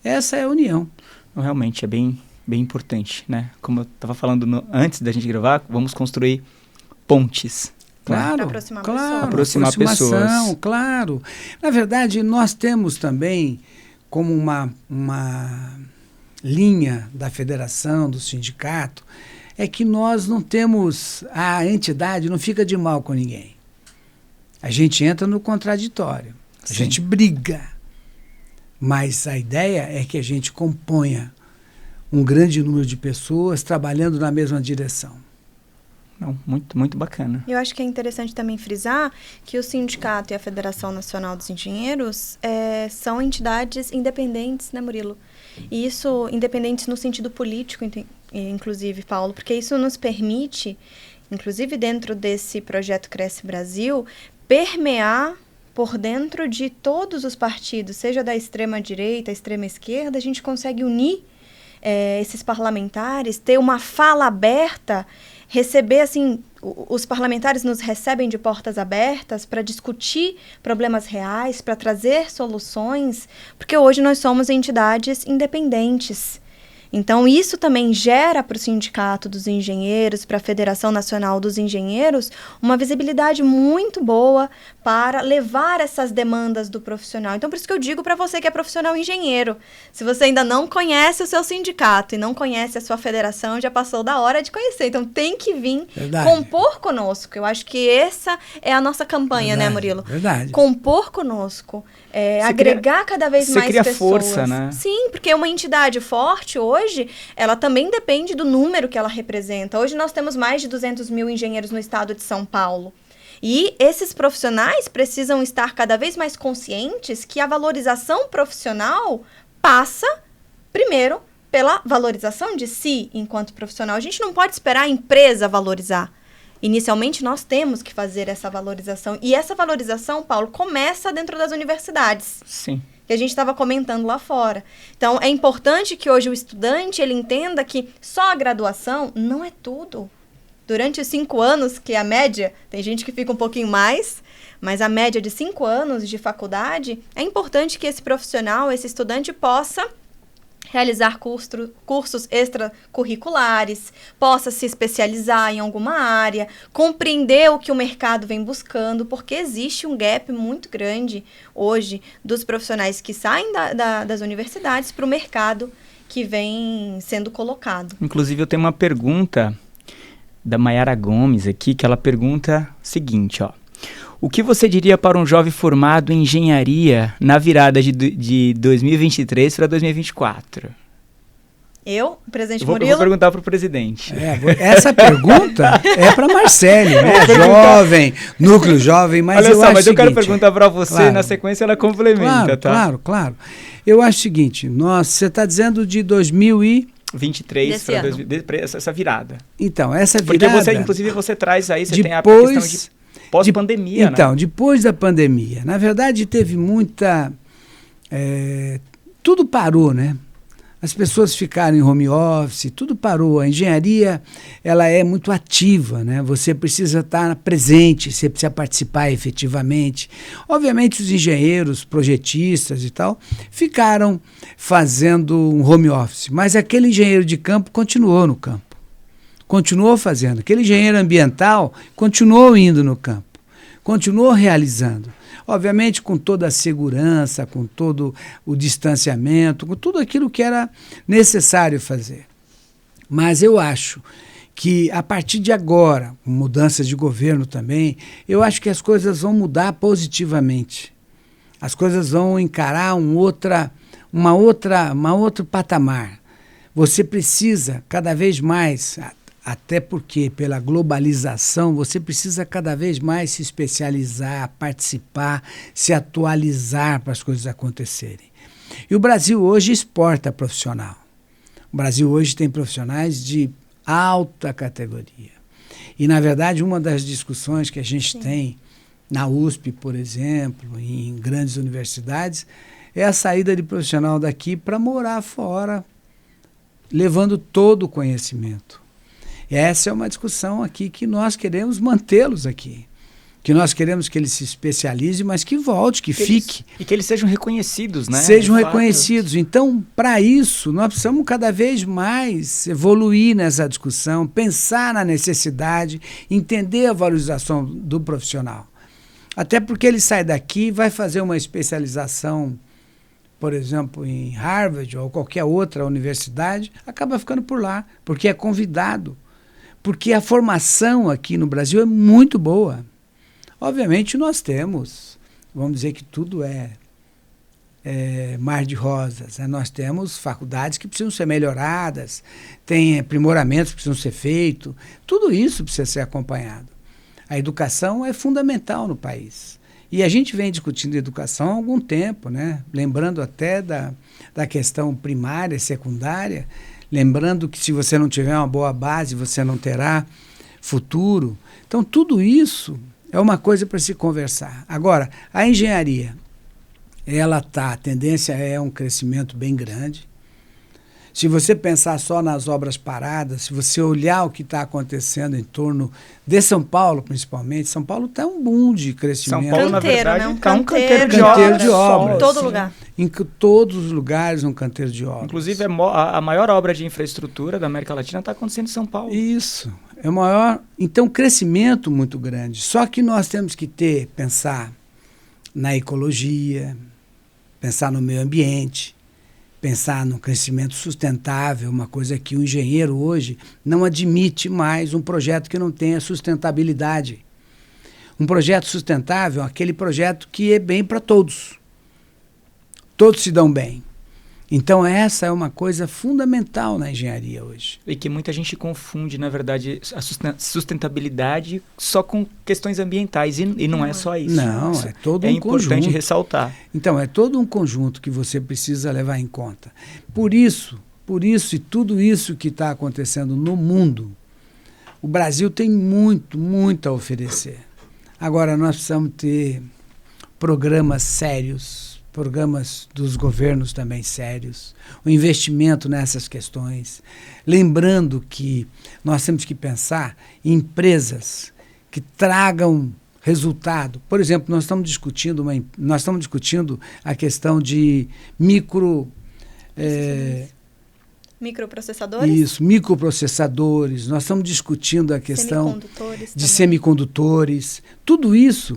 Speaker 2: Essa é a união.
Speaker 1: Realmente é bem importante, né? Como eu estava falando antes da gente gravar, vamos construir pontes.
Speaker 2: Claro,
Speaker 3: para aproximar
Speaker 1: pessoas.
Speaker 2: Claro. Na verdade, nós temos também como uma linha da federação, do sindicato, é que nós não temos, a entidade não fica de mal com ninguém. A gente entra no contraditório, a gente briga, mas a ideia é que a gente componha um grande número de pessoas trabalhando na mesma direção.
Speaker 1: Não, muito bacana.
Speaker 3: Eu acho que é interessante também frisar que o sindicato e a Federação Nacional dos Engenheiros são entidades independentes, né, Murilo? E isso, independentes no sentido político, inclusive, Paulo, porque isso nos permite, inclusive dentro desse projeto Cresce Brasil, permear por dentro de todos os partidos, seja da extrema-direita, extrema-esquerda, a gente consegue unir esses parlamentares, ter uma fala aberta, receber, assim, os parlamentares nos recebem de portas abertas para discutir problemas reais, para trazer soluções, porque hoje nós somos entidades independentes. Então, isso também gera para o Sindicato dos Engenheiros, para a Federação Nacional dos Engenheiros, uma visibilidade muito boa para levar essas demandas do profissional. Então, por isso que eu digo para você que é profissional engenheiro, se você ainda não conhece o seu sindicato e não conhece a sua federação, já passou da hora de conhecer. Então, tem que vir compor conosco. Eu acho que essa é a nossa campanha, né, Murilo?
Speaker 2: Verdade.
Speaker 3: Compor conosco, agregar cada vez mais pessoas. Você cria
Speaker 1: força, né?
Speaker 3: Sim, porque uma entidade forte hoje, ela também depende do número que ela representa. Hoje nós temos mais de 200 mil engenheiros no estado de São Paulo. E esses profissionais precisam estar cada vez mais conscientes que a valorização profissional passa, primeiro, pela valorização de si enquanto profissional. A gente não pode esperar a empresa valorizar. Inicialmente, nós temos que fazer essa valorização. E essa valorização, Paulo, começa dentro das universidades.
Speaker 1: Sim.
Speaker 3: Que a gente estava comentando lá fora. Então, é importante que hoje o estudante ele entenda que só a graduação não é tudo. durante os 5 anos, que é a média, tem gente que fica um pouquinho mais, mas a média de 5 anos de faculdade, é importante que esse profissional, esse estudante, possa realizar cursos extracurriculares, possa se especializar em alguma área, compreender o que o mercado vem buscando, porque existe um gap muito grande hoje dos profissionais que saem das universidades para o mercado que vem sendo colocado.
Speaker 1: Inclusive, eu tenho uma pergunta da Mayara Gomes aqui, que ela pergunta o seguinte, ó. O que você diria para um jovem formado em engenharia na virada de 2023 para 2024?
Speaker 3: Presidente
Speaker 1: Murilo? Eu vou perguntar para o presidente.
Speaker 2: Essa pergunta é para Marcele, né? Jovem, núcleo jovem, mas
Speaker 1: olha
Speaker 2: eu
Speaker 1: só,
Speaker 2: acho
Speaker 1: mas
Speaker 2: o
Speaker 1: eu quero
Speaker 2: seguinte,
Speaker 1: perguntar para você,
Speaker 2: claro,
Speaker 1: na sequência ela complementa,
Speaker 2: claro,
Speaker 1: tá?
Speaker 2: Claro. Eu acho o seguinte, você está dizendo de
Speaker 1: 2023 para essa virada.
Speaker 2: Então, essa virada...
Speaker 1: Porque inclusive você traz aí, você tem a questão de pós-pandemia, né?
Speaker 2: Então, depois da pandemia, na verdade teve muita... tudo parou, né? As pessoas ficaram em home office, tudo parou. A engenharia, ela é muito ativa, né? Você precisa estar presente, você precisa participar efetivamente. Obviamente, os engenheiros, projetistas e tal, ficaram fazendo um home office, mas aquele engenheiro de campo continuou no campo. Continuou fazendo. Aquele engenheiro ambiental continuou indo no campo, continuou realizando. Obviamente com toda a segurança, com todo o distanciamento, com tudo aquilo que era necessário fazer. Mas eu acho que a partir de agora, com mudanças de governo também, eu acho que as coisas vão mudar positivamente. As coisas vão encarar um outro patamar. Você precisa cada vez mais... Até porque, pela globalização, você precisa cada vez mais se especializar, participar, se atualizar para as coisas acontecerem. E o Brasil hoje exporta profissional. O Brasil hoje tem profissionais de alta categoria. E, na verdade, uma das discussões que a gente tem na USP, por exemplo, em grandes universidades, é a saída de profissional daqui para morar fora, levando todo o conhecimento. Essa é uma discussão aqui que nós queremos mantê-los aqui. Que nós queremos que eles se especializem, mas que volte, que fique.
Speaker 1: E que eles sejam reconhecidos, né?
Speaker 2: Sejam reconhecidos. Então, para isso, nós precisamos cada vez mais evoluir nessa discussão, pensar na necessidade, entender a valorização do profissional. Até porque ele sai daqui, vai fazer uma especialização, por exemplo, em Harvard ou qualquer outra universidade, acaba ficando por lá, porque é convidado. Porque a formação aqui no Brasil é muito boa. Obviamente nós temos, vamos dizer que tudo é mar de rosas, né? Nós temos faculdades que precisam ser melhoradas, tem aprimoramentos que precisam ser feitos, tudo isso precisa ser acompanhado. A educação é fundamental no país. E a gente vem discutindo educação há algum tempo, né? Lembrando até da questão primária e secundária, lembrando que se você não tiver uma boa base, você não terá futuro. Então, tudo isso é uma coisa para se conversar. Agora, a engenharia, a tendência é um crescimento bem grande. Se você pensar só nas obras paradas, se você olhar o que está acontecendo em torno de São Paulo, principalmente, São Paulo está um boom de crescimento.
Speaker 1: São Paulo, na verdade,
Speaker 3: né?
Speaker 1: Um canteiro
Speaker 2: de obras.
Speaker 3: Em todo lugar.
Speaker 2: Em todos os lugares, um canteiro de obras.
Speaker 1: Inclusive, a maior obra de infraestrutura da América Latina está acontecendo em São Paulo.
Speaker 2: Isso. É o maior. Então, crescimento muito grande. Só que nós temos que pensar na ecologia, pensar no meio ambiente, pensar no crescimento sustentável, uma coisa que o engenheiro hoje não admite mais um projeto que não tenha sustentabilidade. Um projeto sustentável é aquele projeto que é bem para todos. Todos se dão bem. Então essa é uma coisa fundamental na engenharia hoje.
Speaker 1: E que muita gente confunde, na verdade, a sustentabilidade só com questões ambientais. E não é só isso.
Speaker 2: Não,
Speaker 1: isso
Speaker 2: é todo um conjunto.
Speaker 1: É importante ressaltar.
Speaker 2: Então, é todo um conjunto que você precisa levar em conta. Por isso e tudo isso que está acontecendo no mundo, o Brasil tem muito a oferecer. Agora, nós precisamos ter programas sérios programas dos governos também sérios, o investimento nessas questões. Lembrando que nós temos que pensar em empresas que tragam resultado. Por exemplo, nós estamos discutindo a questão de
Speaker 3: microprocessadores?
Speaker 2: Isso, microprocessadores. Nós estamos discutindo a questão de semicondutores. Tudo isso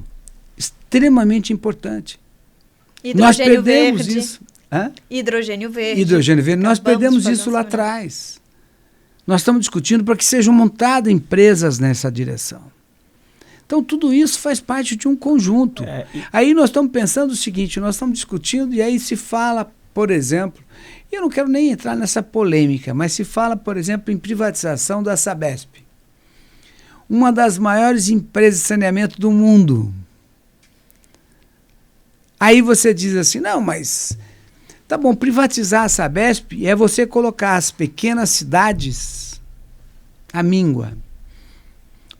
Speaker 2: extremamente importante. Nós perdemos
Speaker 3: verde.
Speaker 2: isso. Hã?
Speaker 3: Hidrogênio verde.
Speaker 2: Hidrogênio verde. Nós perdemos isso lá atrás. Nós estamos discutindo para que sejam montadas empresas nessa direção. Então, tudo isso faz parte de um conjunto. Aí nós estamos pensando o seguinte, nós estamos discutindo e aí se fala, por exemplo, eu não quero nem entrar nessa polêmica, mas se fala, por exemplo, em privatização da Sabesp. Uma das maiores empresas de saneamento do mundo. Aí você diz assim, não, mas tá bom, privatizar a Sabesp é você colocar as pequenas cidades à míngua.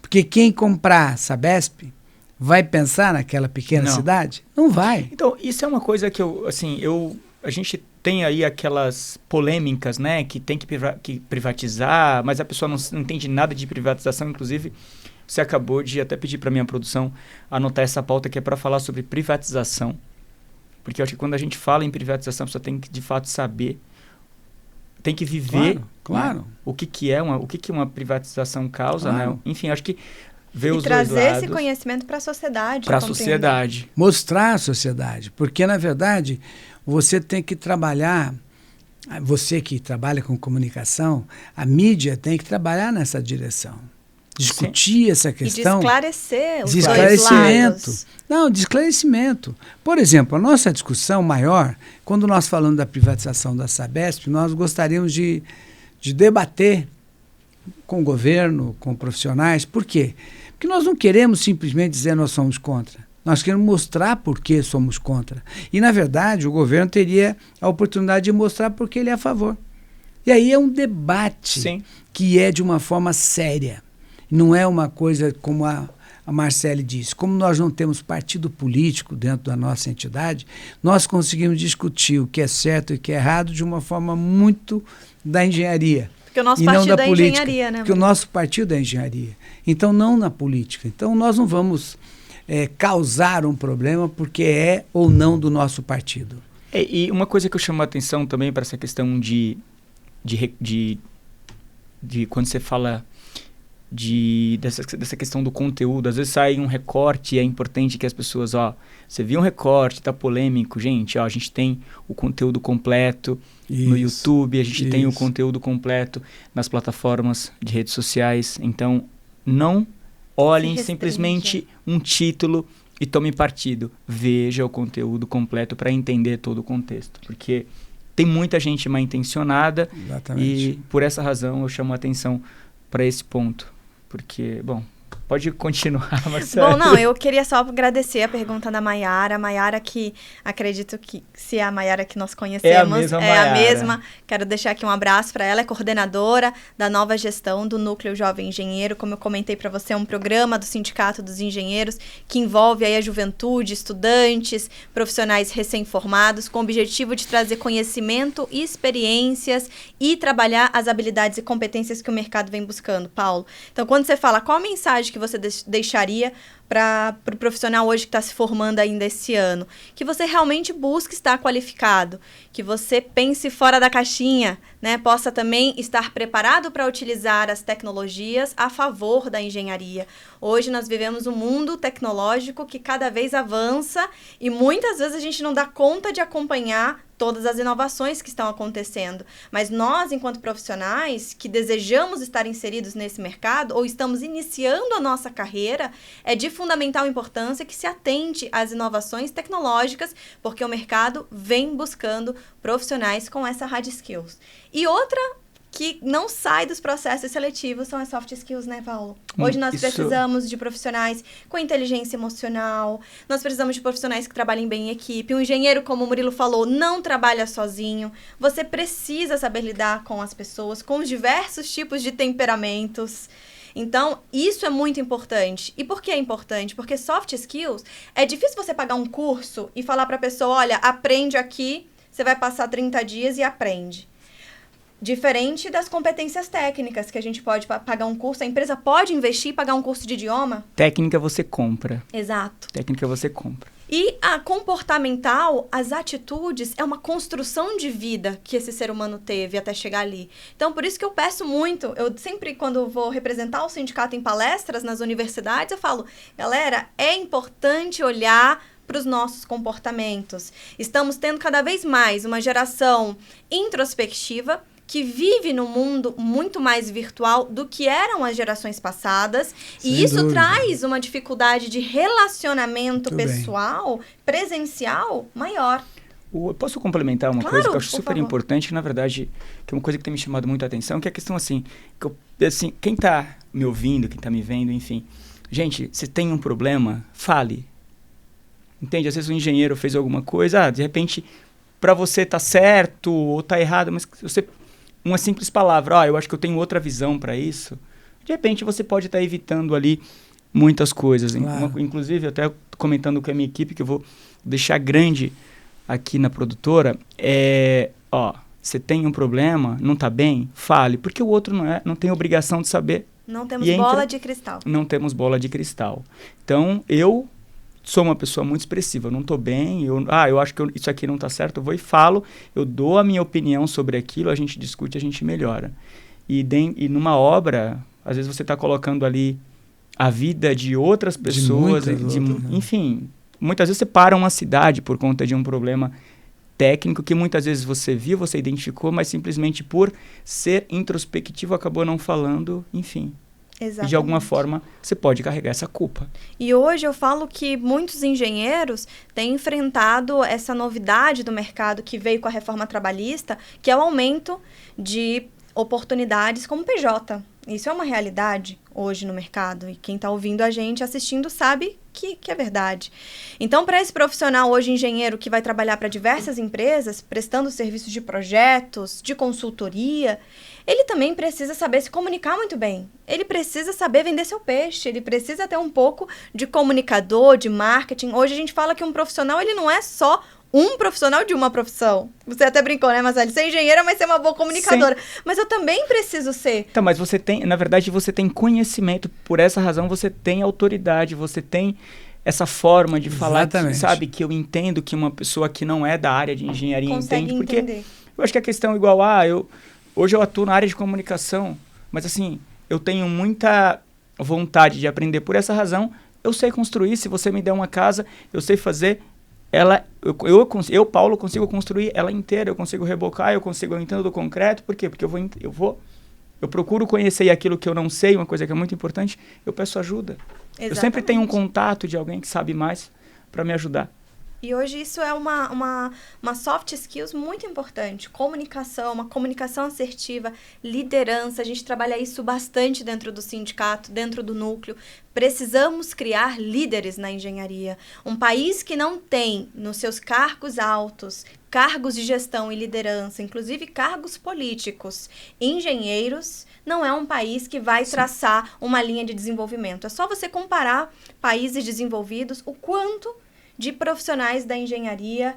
Speaker 2: Porque quem comprar Sabesp vai pensar naquela pequena cidade? Não vai.
Speaker 1: Então, isso é uma coisa que a gente tem aí aquelas polêmicas, né, que tem que privatizar, mas a pessoa não entende nada de privatização. Inclusive, você acabou de até pedir para minha produção anotar essa pauta que é para falar sobre privatização. Porque eu acho que quando a gente fala em privatização, a pessoa tem que, de fato, saber, tem que viver,
Speaker 2: claro.
Speaker 1: Né, o que uma privatização causa, né? Enfim, acho que ver os dois lados.
Speaker 3: E trazer esse conhecimento para a sociedade.
Speaker 1: Para a sociedade.
Speaker 2: Mostrar à sociedade. Porque, na verdade, você tem que trabalhar, você que trabalha com comunicação, a mídia tem que trabalhar nessa direção. Discutir Sim. essa questão.
Speaker 3: E de esclarecer os
Speaker 2: esclarecimento.
Speaker 3: dois lados.
Speaker 2: Não, de esclarecimento. Por exemplo, a nossa discussão maior, quando nós falamos da privatização da Sabesp, nós gostaríamos de debater com o governo, com profissionais. Por quê? Porque nós não queremos simplesmente dizer nós somos contra. Nós queremos mostrar por que somos contra. E, na verdade, o governo teria a oportunidade de mostrar por que ele é a favor. E aí é um debate
Speaker 1: Sim.
Speaker 2: que é de uma forma séria. Não é uma coisa como a Marcele disse. Como nós não temos partido político dentro da nossa entidade, nós conseguimos discutir o que é certo e o que é errado de uma forma muito da engenharia.
Speaker 3: Porque o nosso partido é engenharia, né?
Speaker 2: Porque o nosso partido é engenharia. Então, não na política. Então, nós não vamos causar um problema porque é ou não do nosso partido.
Speaker 1: E uma coisa que eu chamo a atenção também para essa questão de quando você fala dessa questão do conteúdo, às vezes sai um recorte e é importante que as pessoas, você viu um recorte, tá polêmico, gente, a gente tem o conteúdo completo no YouTube, a gente tem o conteúdo completo nas plataformas de redes sociais, então não olhem simplesmente um título e tome partido, veja o conteúdo completo para entender todo o contexto, porque tem muita gente mal intencionada.
Speaker 2: Exatamente.
Speaker 1: E por essa razão eu chamo a atenção para esse ponto. Porque, bom, pode continuar, Marcelo.
Speaker 3: Bom, não, eu queria só agradecer a pergunta da Maiara. A Maiara que, acredito que, se é a Maiara que nós conhecemos, é a mesma. Quero deixar aqui um abraço para ela, é coordenadora da nova gestão do Núcleo Jovem Engenheiro. Como eu comentei para você, é um programa do Sindicato dos Engenheiros que envolve aí a juventude, estudantes, profissionais recém-formados, com o objetivo de trazer conhecimento e experiências e trabalhar as habilidades e competências que o mercado vem buscando, Paulo. Então, quando você fala qual a mensagem que você deixaria para o profissional hoje que está se formando ainda esse ano, que você realmente busque estar qualificado, que você pense fora da caixinha, né? Possa também estar preparado para utilizar as tecnologias a favor da engenharia. Hoje nós vivemos um mundo tecnológico que cada vez avança e muitas vezes a gente não dá conta de acompanhar todas as inovações que estão acontecendo. Mas nós, enquanto profissionais que desejamos estar inseridos nesse mercado ou estamos iniciando a nossa carreira, é de fundamental importância que se atente às inovações tecnológicas, porque o mercado vem buscando profissionais com essa hard skills. E outra que não sai dos processos seletivos são as soft skills, né, Paulo? Hoje nós precisamos de profissionais com inteligência emocional, nós precisamos de profissionais que trabalhem bem em equipe. Um engenheiro, como o Murilo falou, não trabalha sozinho. Você precisa saber lidar com as pessoas, com os diversos tipos de temperamentos. Então, isso é muito importante. E por que é importante? Porque soft skills, é difícil você pagar um curso e falar para a pessoa, olha, aprende aqui, você vai passar 30 dias e aprende. Diferente das competências técnicas, que a gente pode pagar um curso, a empresa pode investir e pagar um curso de idioma.
Speaker 1: Técnica você compra.
Speaker 3: Exato.
Speaker 1: Técnica você compra.
Speaker 3: E a comportamental, as atitudes, é uma construção de vida que esse ser humano teve até chegar ali. Então, por isso que eu peço muito, eu sempre, quando vou representar o sindicato em palestras nas universidades, eu falo, galera, é importante olhar para os nossos comportamentos. Estamos tendo cada vez mais uma geração introspectiva, que vive num mundo muito mais virtual do que eram as gerações passadas.
Speaker 2: Sem
Speaker 3: e isso
Speaker 2: dúvida.
Speaker 3: traz uma dificuldade de relacionamento
Speaker 2: Muito
Speaker 3: pessoal, presencial, maior.
Speaker 1: Eu posso complementar uma
Speaker 3: Claro,
Speaker 1: coisa que eu acho
Speaker 3: por
Speaker 1: super
Speaker 3: favor.
Speaker 1: importante, que na verdade, que é uma coisa que tem me chamado muito a atenção, que é a questão assim, quem está me ouvindo, quem está me vendo, enfim, gente, se tem um problema, fale. Entende? Às vezes o engenheiro fez alguma coisa, de repente, para você tá certo ou tá errado, mas você... Uma simples palavra, eu acho que eu tenho outra visão para isso. De repente você pode estar evitando ali muitas coisas.
Speaker 2: Claro.
Speaker 1: Inclusive, até comentando com a minha equipe, que eu vou deixar grande aqui na produtora, você tem um problema, não está bem, fale, porque o outro não tem obrigação de saber.
Speaker 3: Não temos
Speaker 1: E
Speaker 3: bola de cristal.
Speaker 1: Não temos bola de cristal. Então, eu sou uma pessoa muito expressiva, eu não estou bem, eu acho que isso aqui não está certo, eu vou e falo, eu dou a minha opinião sobre aquilo, a gente discute, a gente melhora. E numa obra, às vezes você está colocando ali a vida de outras pessoas, enfim, muitas vezes você para uma cidade por conta de um problema técnico que muitas vezes você viu, você identificou, mas simplesmente por ser introspectivo acabou não falando, enfim.
Speaker 3: Exatamente.
Speaker 1: E de alguma forma você pode carregar essa culpa.
Speaker 3: E hoje eu falo que muitos engenheiros têm enfrentado essa novidade do mercado que veio com a reforma trabalhista, que é o aumento de oportunidades como PJ. Isso é uma realidade hoje no mercado. E quem está ouvindo a gente, assistindo, sabe que é verdade. Então, para esse profissional hoje, engenheiro, que vai trabalhar para diversas empresas, prestando serviços de projetos, de consultoria, ele também precisa saber se comunicar muito bem. Ele precisa saber vender seu peixe. Ele precisa ter um pouco de comunicador, de marketing. Hoje a gente fala que um profissional, ele não é só um profissional de uma profissão. Você até brincou, né, Marcelo? Ser engenheira, mas ser uma boa comunicadora. Sim. Mas eu também preciso ser.
Speaker 1: Então, mas você tem, na verdade, você tem conhecimento. Por essa razão, você tem autoridade. Você tem essa forma de falar, sabe? Que eu entendo que uma pessoa que não é da área de engenharia
Speaker 3: consegue
Speaker 1: entende.
Speaker 3: Entender.
Speaker 1: Porque eu acho que a questão é igual, hoje eu atuo na área de comunicação, mas assim, eu tenho muita vontade de aprender. Por essa razão, eu sei construir. Se você me der uma casa, eu sei fazer ela. Eu, Paulo, consigo construir ela inteira. Eu consigo rebocar, eu entendo do concreto. Por quê? Porque eu procuro conhecer aquilo que eu não sei, uma coisa que é muito importante, eu peço ajuda. Exatamente. Eu sempre tenho um contato de alguém que sabe mais para me ajudar.
Speaker 3: E hoje isso é uma soft skills muito importante. Comunicação, uma comunicação assertiva, liderança. A gente trabalha isso bastante dentro do sindicato, dentro do núcleo. Precisamos criar líderes na engenharia. Um país que não tem nos seus cargos altos, cargos de gestão e liderança, inclusive cargos políticos, engenheiros, não é um país que vai traçar uma linha de desenvolvimento. É só você comparar países desenvolvidos, o quanto de profissionais da engenharia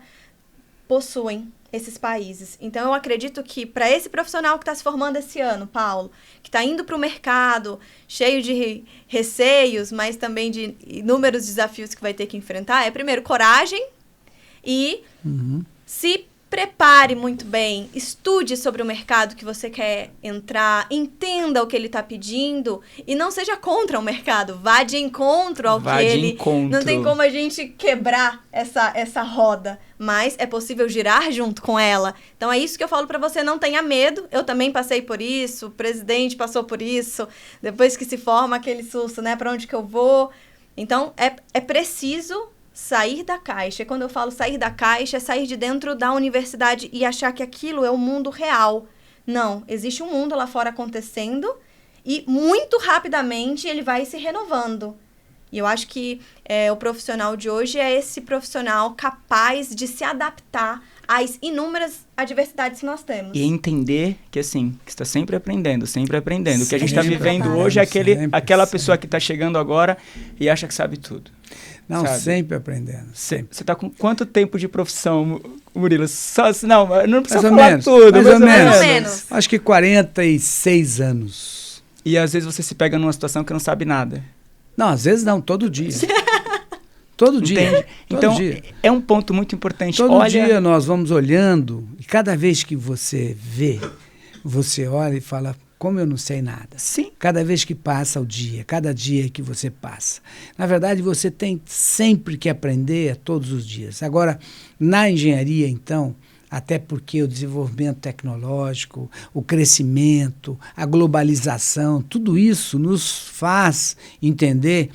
Speaker 3: possuem esses países. Então, eu acredito que para esse profissional que está se formando esse ano, Paulo, que está indo para o mercado cheio de receios, mas também de inúmeros desafios que vai ter que enfrentar, é primeiro coragem e se prepare muito bem, estude sobre o mercado que você quer entrar, entenda o que ele está pedindo e não seja contra o mercado, vá de encontro ao que ele... Não tem como a gente quebrar essa roda, mas é possível girar junto com ela. Então é isso que eu falo para você, não tenha medo, eu também passei por isso, o presidente passou por isso, depois que se forma aquele susto, né, para onde que eu vou? Então é preciso sair da caixa. E quando eu falo sair da caixa, é sair de dentro da universidade e achar que aquilo é o mundo real. Não, existe um mundo lá fora acontecendo e muito rapidamente ele vai se renovando. E eu acho que o profissional de hoje é esse profissional capaz de se adaptar às inúmeras adversidades que nós temos.
Speaker 1: E entender que, assim, que está sempre aprendendo, sempre aprendendo. O que a gente está
Speaker 3: Sempre
Speaker 1: vivendo
Speaker 3: aprendendo.
Speaker 1: hoje é aquela
Speaker 2: Sempre.
Speaker 1: pessoa que está chegando agora e acha que sabe tudo.
Speaker 2: Não,
Speaker 1: sabe?
Speaker 2: sempre aprendendo. Sempre.
Speaker 1: Você está com quanto tempo de profissão, Murilo? Não precisa
Speaker 2: Mais ou
Speaker 1: falar
Speaker 2: menos,
Speaker 1: tudo.
Speaker 2: mais ou
Speaker 3: Mais ou menos.
Speaker 2: Acho que 46 anos.
Speaker 1: E às vezes você se pega numa situação que não sabe nada.
Speaker 2: Não, às vezes não, todo dia. Todo dia.
Speaker 1: Entende?
Speaker 2: Todo
Speaker 1: Então,
Speaker 2: dia.
Speaker 1: é um ponto muito importante.
Speaker 2: Todo
Speaker 1: Olha,
Speaker 2: dia nós vamos olhando e cada vez que você vê, você olha e fala, como eu não sei nada.
Speaker 1: Sim.
Speaker 2: Cada vez que passa o dia, cada dia que você passa. Na verdade, você tem sempre que aprender todos os dias. Agora, na engenharia, então, até porque o desenvolvimento tecnológico, o crescimento, a globalização, tudo isso nos faz entender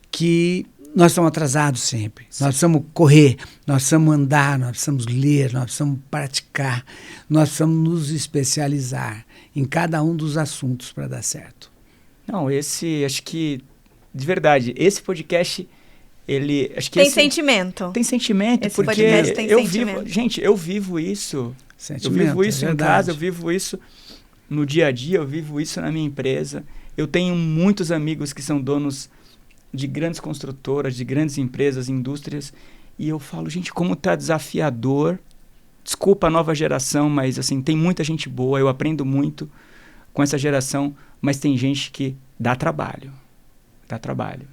Speaker 2: que nós estamos atrasados sempre. Nós precisamos correr, nós precisamos andar, nós precisamos ler, nós precisamos praticar, nós precisamos nos especializar em cada um dos assuntos para dar certo.
Speaker 1: Não, acho que, de verdade, esse podcast, acho que
Speaker 3: Tem sentimento.
Speaker 1: Tem sentimento,
Speaker 3: Esse
Speaker 1: porque
Speaker 3: podcast tem sentimento.
Speaker 1: eu vivo isso.
Speaker 2: Sentimento,
Speaker 1: Eu vivo isso
Speaker 2: é
Speaker 1: em
Speaker 2: verdade.
Speaker 1: casa, eu vivo isso no dia a dia, eu vivo isso na minha empresa. Eu tenho muitos amigos que são donos de grandes construtoras, de grandes empresas, indústrias, e eu falo, gente, como tá desafiador. Desculpa a nova geração, mas assim, tem muita gente boa, eu aprendo muito com essa geração, mas tem gente que dá trabalho. Dá trabalho.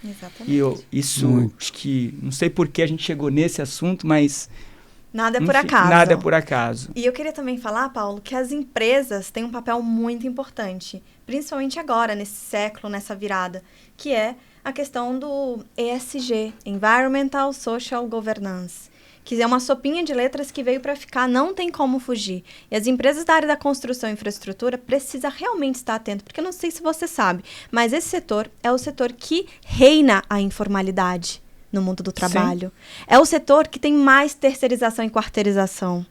Speaker 3: Exatamente.
Speaker 1: Acho que, não sei por que a gente chegou nesse assunto, mas...
Speaker 3: Nada é por
Speaker 1: enfim,
Speaker 3: acaso.
Speaker 1: Nada é por acaso.
Speaker 3: E eu queria também falar, Paulo, que as empresas têm um papel muito importante, principalmente agora, nesse século, nessa virada, que é a questão do ESG, Environmental Social Governance, que é uma sopinha de letras que veio para ficar, não tem como fugir. E as empresas da área da construção e infraestrutura precisam realmente estar atentas, porque eu não sei se você sabe, mas esse setor é o setor que reina a informalidade no mundo do trabalho. Sim. É o setor que tem mais terceirização e quarteirização.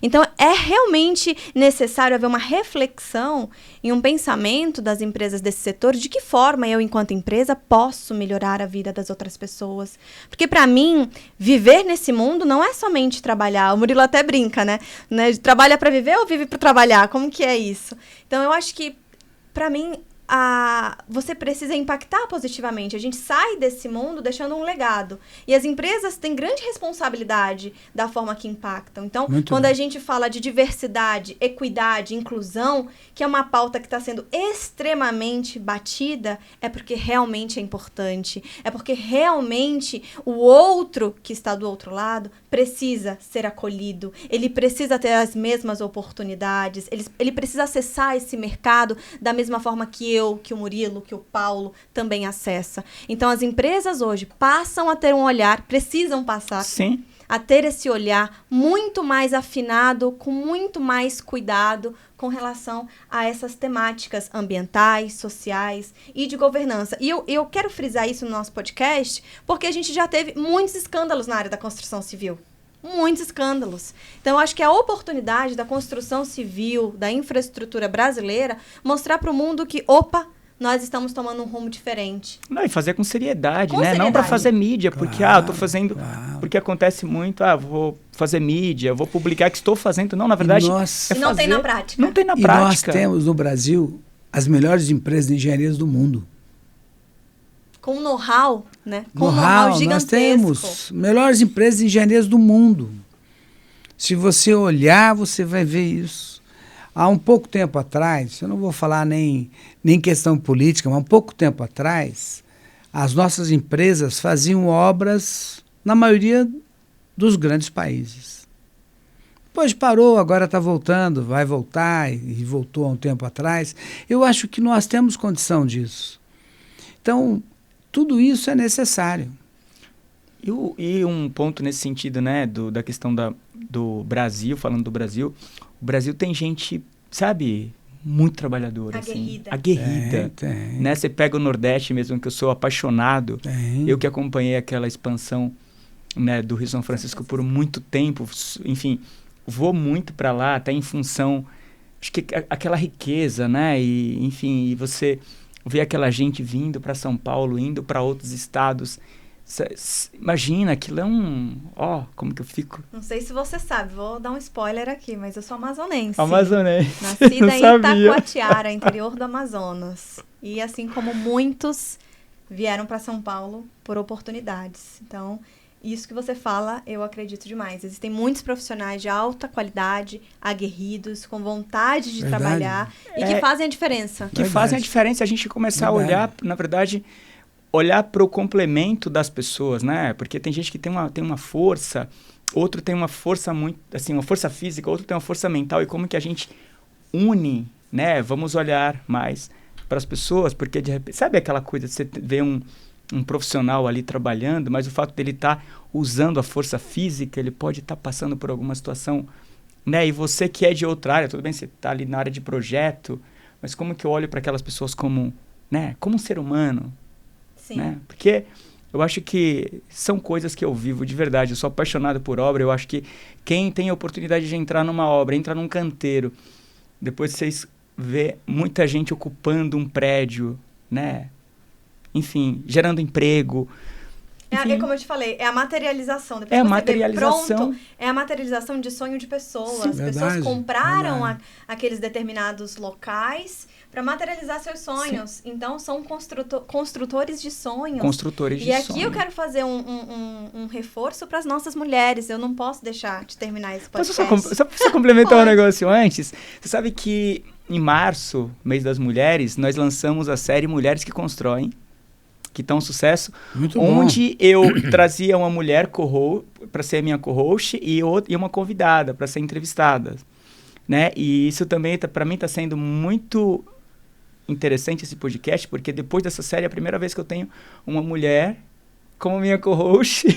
Speaker 3: Então, é realmente necessário haver uma reflexão e um pensamento das empresas desse setor de que forma eu, enquanto empresa, posso melhorar a vida das outras pessoas. Porque, para mim, viver nesse mundo não é somente trabalhar. O Murilo até brinca, né? Trabalha para viver ou vive para trabalhar? Como que é isso? Então, eu acho que, para mim, você precisa impactar positivamente. A gente sai desse mundo deixando um legado. E as empresas têm grande responsabilidade da forma que impactam. Então, quando a gente fala de diversidade, equidade, inclusão, que é uma pauta que está sendo extremamente batida, é porque realmente é importante. É porque realmente o outro que está do outro lado precisa ser acolhido. Ele precisa ter as mesmas oportunidades. Ele precisa acessar esse mercado da mesma forma que que o Murilo, que o Paulo também acessa. Então, as empresas hoje passam a ter um olhar, precisam passar
Speaker 1: Sim.
Speaker 3: a ter esse olhar muito mais afinado, com muito mais cuidado com relação a essas temáticas ambientais, sociais e de governança. E eu quero frisar isso no nosso podcast, porque a gente já teve muitos escândalos na área da construção civil. Muitos escândalos. Então, eu acho que a oportunidade da construção civil, da infraestrutura brasileira, mostrar para o mundo que, nós estamos tomando um rumo diferente.
Speaker 1: Não, e fazer com seriedade, né?
Speaker 3: Seriedade.
Speaker 1: Não para fazer mídia, porque,
Speaker 2: Claro,
Speaker 1: eu tô fazendo...
Speaker 2: claro.
Speaker 1: Porque acontece muito, vou fazer mídia, vou publicar que estou fazendo. Não, na verdade,
Speaker 2: nós-
Speaker 1: é
Speaker 3: Não tem
Speaker 1: fazer.
Speaker 3: na prática.
Speaker 1: Não tem na
Speaker 2: E
Speaker 1: prática.
Speaker 2: nós temos no Brasil as melhores empresas de engenharia do mundo.
Speaker 3: Com know-how, né? Com um
Speaker 2: Know-how,
Speaker 3: know-how gigantesco.
Speaker 2: nós temos melhores empresas de engenharia do mundo. Se você olhar, você vai ver isso. Há um pouco tempo atrás, eu não vou falar nem questão política, mas um pouco tempo atrás, as nossas empresas faziam obras na maioria dos grandes países. Depois parou, agora está voltando, vai voltar e voltou há um tempo atrás. Eu acho que nós temos condição disso. Então, tudo isso é necessário.
Speaker 1: E um ponto nesse sentido, né, da questão do Brasil, falando do Brasil, o Brasil tem gente, sabe, muito trabalhadora.
Speaker 3: Aguerrida.
Speaker 1: Assim, aguerrida.
Speaker 2: Tem.
Speaker 1: Né? Você pega o Nordeste mesmo, que eu sou apaixonado.
Speaker 2: Tem.
Speaker 1: Eu que acompanhei aquela expansão, né, do Rio São Francisco por muito tempo, enfim, vou muito para lá, até em função, acho que aquela riqueza, né, e enfim, e você ver aquela gente vindo para São Paulo, indo para outros estados. Imagina, aquilo é como que eu fico?
Speaker 3: Não sei se você sabe, vou dar um spoiler aqui, mas eu sou amazonense.
Speaker 1: Amazonense.
Speaker 3: Nascida em Itacoatiara, interior do Amazonas. E assim como muitos vieram para São Paulo por oportunidades. Então, isso que você fala, eu acredito demais. Existem muitos profissionais de alta qualidade, aguerridos, com vontade de trabalhar e que fazem a diferença.
Speaker 1: Que fazem a diferença, a gente começar a olhar, na verdade, olhar para o complemento das pessoas, né? Porque tem gente que tem uma força, outro tem uma força muito, assim, uma força física, outro tem uma força mental, e como que a gente une, né? Vamos olhar mais para as pessoas, porque de repente, sabe aquela coisa de você ver um profissional ali trabalhando, mas o fato dele estar usando a força física, ele pode estar passando por alguma situação, né? E você que é de outra área, tudo bem, você está ali na área de projeto, mas como que eu olho para aquelas pessoas como, né? Como um ser humano?
Speaker 3: Sim.
Speaker 1: Né? Porque eu acho que são coisas que eu vivo de verdade. Eu sou apaixonado por obra. Eu acho que quem tem a oportunidade de entrar numa obra, entrar num canteiro, depois vocês vê muita gente ocupando um prédio, né? Enfim, gerando emprego.
Speaker 3: É como eu te falei, é a materialização. Depois
Speaker 1: a
Speaker 3: você
Speaker 1: materialização.
Speaker 3: Pronto, é a materialização de sonho de pessoas.
Speaker 2: Sim,
Speaker 3: As pessoas
Speaker 2: verdade,
Speaker 3: compraram aqueles determinados locais para materializar seus sonhos. Sim. Então, são construtores de sonhos.
Speaker 1: Construtores de sonhos.
Speaker 3: E aqui eu quero fazer um reforço para as nossas mulheres. Eu não posso deixar de terminar esse podcast.
Speaker 1: Posso só complementar um negócio antes? Você sabe que em março, mês das mulheres, nós lançamos a série Mulheres que Constroem, que tá um sucesso,
Speaker 2: muito
Speaker 1: onde eu trazia uma mulher para ser minha co-host e uma convidada para ser entrevistada, né? E isso também, para mim, está sendo muito interessante esse podcast, porque depois dessa série é a primeira vez que eu tenho uma mulher como minha co-host.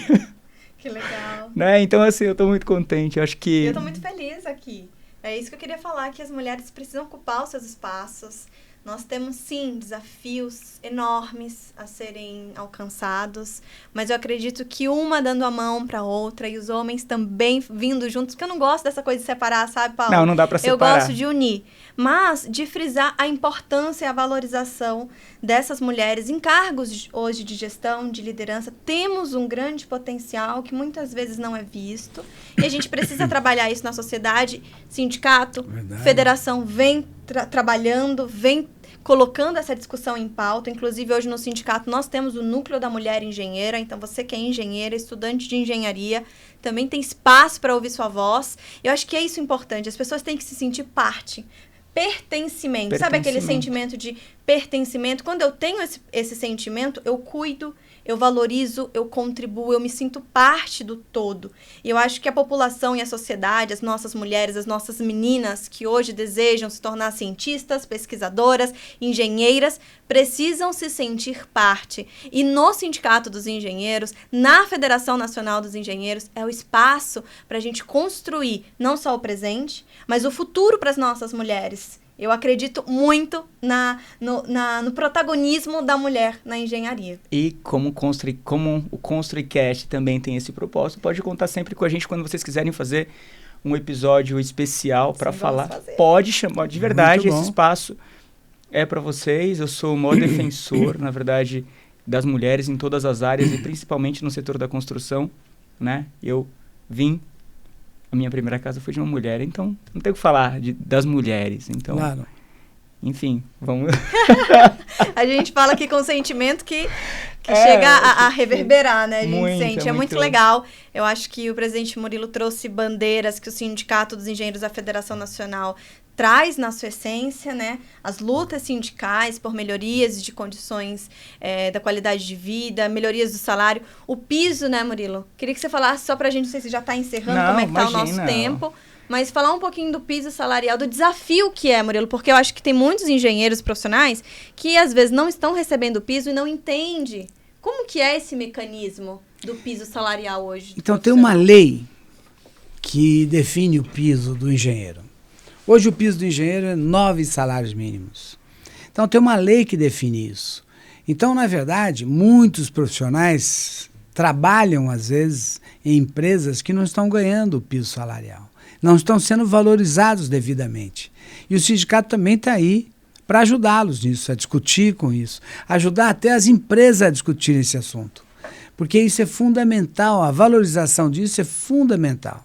Speaker 3: Que legal.
Speaker 1: Né? Então, assim, eu estou muito contente. Eu acho que...
Speaker 3: Eu estou muito feliz aqui. É isso que eu queria falar, que as mulheres precisam ocupar os seus espaços. Nós temos, sim, desafios enormes a serem alcançados, mas eu acredito que uma dando a mão para outra e os homens também vindo juntos, porque eu não gosto dessa coisa de separar, sabe, Paulo?
Speaker 1: Não dá para separar.
Speaker 3: Eu gosto de unir, mas de frisar a importância e a valorização dessas mulheres em cargos hoje de gestão, de liderança. Temos um grande potencial que muitas vezes não é visto e a gente precisa trabalhar isso na sociedade. Sindicato,
Speaker 2: Verdade.
Speaker 3: Federação vem trabalhando, vem colocando essa discussão em pauta. Inclusive, hoje no sindicato nós temos o Núcleo da Mulher Engenheira. Então, você que é engenheira, estudante de engenharia, também tem espaço para ouvir sua voz. Eu acho que é isso importante. As pessoas têm que se sentir parte. Pertencimento. Sabe aquele sentimento de pertencimento? Quando eu tenho esse sentimento, eu cuido, eu valorizo, eu contribuo, eu me sinto parte do todo. E eu acho que a população e a sociedade, as nossas mulheres, as nossas meninas que hoje desejam se tornar cientistas, pesquisadoras, engenheiras, precisam se sentir parte. E no Sindicato dos Engenheiros, na Federação Nacional dos Engenheiros, é o espaço para a gente construir não só o presente, mas o futuro para as nossas mulheres. Eu acredito muito no protagonismo da mulher na engenharia.
Speaker 1: E como o ConstruiCast também tem esse propósito, pode contar sempre com a gente quando vocês quiserem fazer um episódio especial para falar. Pode chamar, de verdade, esse espaço é para vocês. Eu sou o maior defensor, na verdade, das mulheres em todas as áreas e principalmente no setor da construção, né? A minha primeira casa foi de uma mulher, então não tem o que falar das mulheres. Então,
Speaker 2: claro.
Speaker 1: Enfim, vamos...
Speaker 3: A gente fala aqui com sentimento que chega a reverberar, né? A gente sente. É muito legal. Eu acho que o presidente Murilo trouxe bandeiras que o Sindicato dos Engenheiros da Federação Nacional traz na sua essência, né? As lutas sindicais por melhorias de condições da qualidade de vida, melhorias do salário. O piso, né, Murilo? Queria que você falasse só pra gente, não sei se já tá encerrando, como é que tá o nosso tempo. Mas falar um pouquinho do piso salarial, do desafio que é, Murilo, porque eu acho que tem muitos engenheiros profissionais que às vezes não estão recebendo o piso e não entendem como que é esse mecanismo do piso salarial hoje.
Speaker 2: Então tem uma lei que define o piso do engenheiro. Hoje o piso do engenheiro é 9 salários mínimos. Então tem uma lei que define isso. Então, na verdade, muitos profissionais trabalham, às vezes, em empresas que não estão ganhando o piso salarial. Não estão sendo valorizados devidamente. E o sindicato também está aí para ajudá-los nisso, a discutir com isso. Ajudar até as empresas a discutirem esse assunto. Porque isso é fundamental, a valorização disso é fundamental.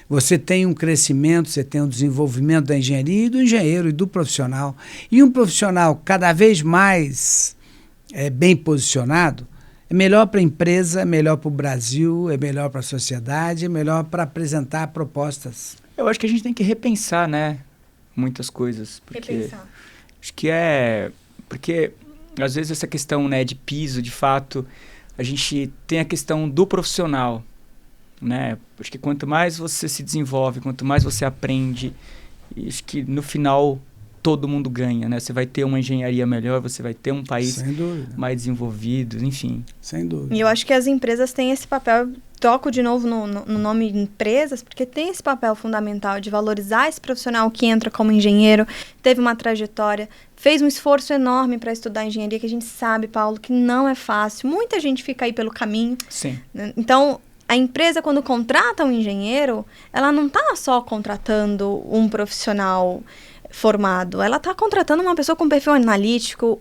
Speaker 2: Você tem um crescimento, você tem um desenvolvimento da engenharia e do engenheiro e do profissional. E um profissional cada vez mais bem posicionado, é melhor para a empresa, é melhor para o Brasil, é melhor para a sociedade, é melhor para apresentar propostas.
Speaker 1: Eu acho que a gente tem que repensar, né, muitas coisas.
Speaker 3: Repensar.
Speaker 1: Acho que porque às vezes essa questão, né, de piso, de fato, a gente tem a questão do profissional, né? Acho que quanto mais você se desenvolve, quanto mais você aprende, acho que no final todo mundo ganha, né? Você vai ter uma engenharia melhor, você vai ter um país mais desenvolvido, enfim.
Speaker 2: Sem dúvida.
Speaker 3: E eu acho que as empresas têm esse papel, toco de novo no nome de empresas, porque tem esse papel fundamental de valorizar esse profissional que entra como engenheiro, teve uma trajetória, fez um esforço enorme para estudar engenharia, que a gente sabe, Paulo, que não é fácil. Muita gente fica aí pelo caminho.
Speaker 1: Sim.
Speaker 3: Então, a empresa, quando contrata um engenheiro, ela não está só contratando um profissional formado, ela está contratando uma pessoa com perfil analítico,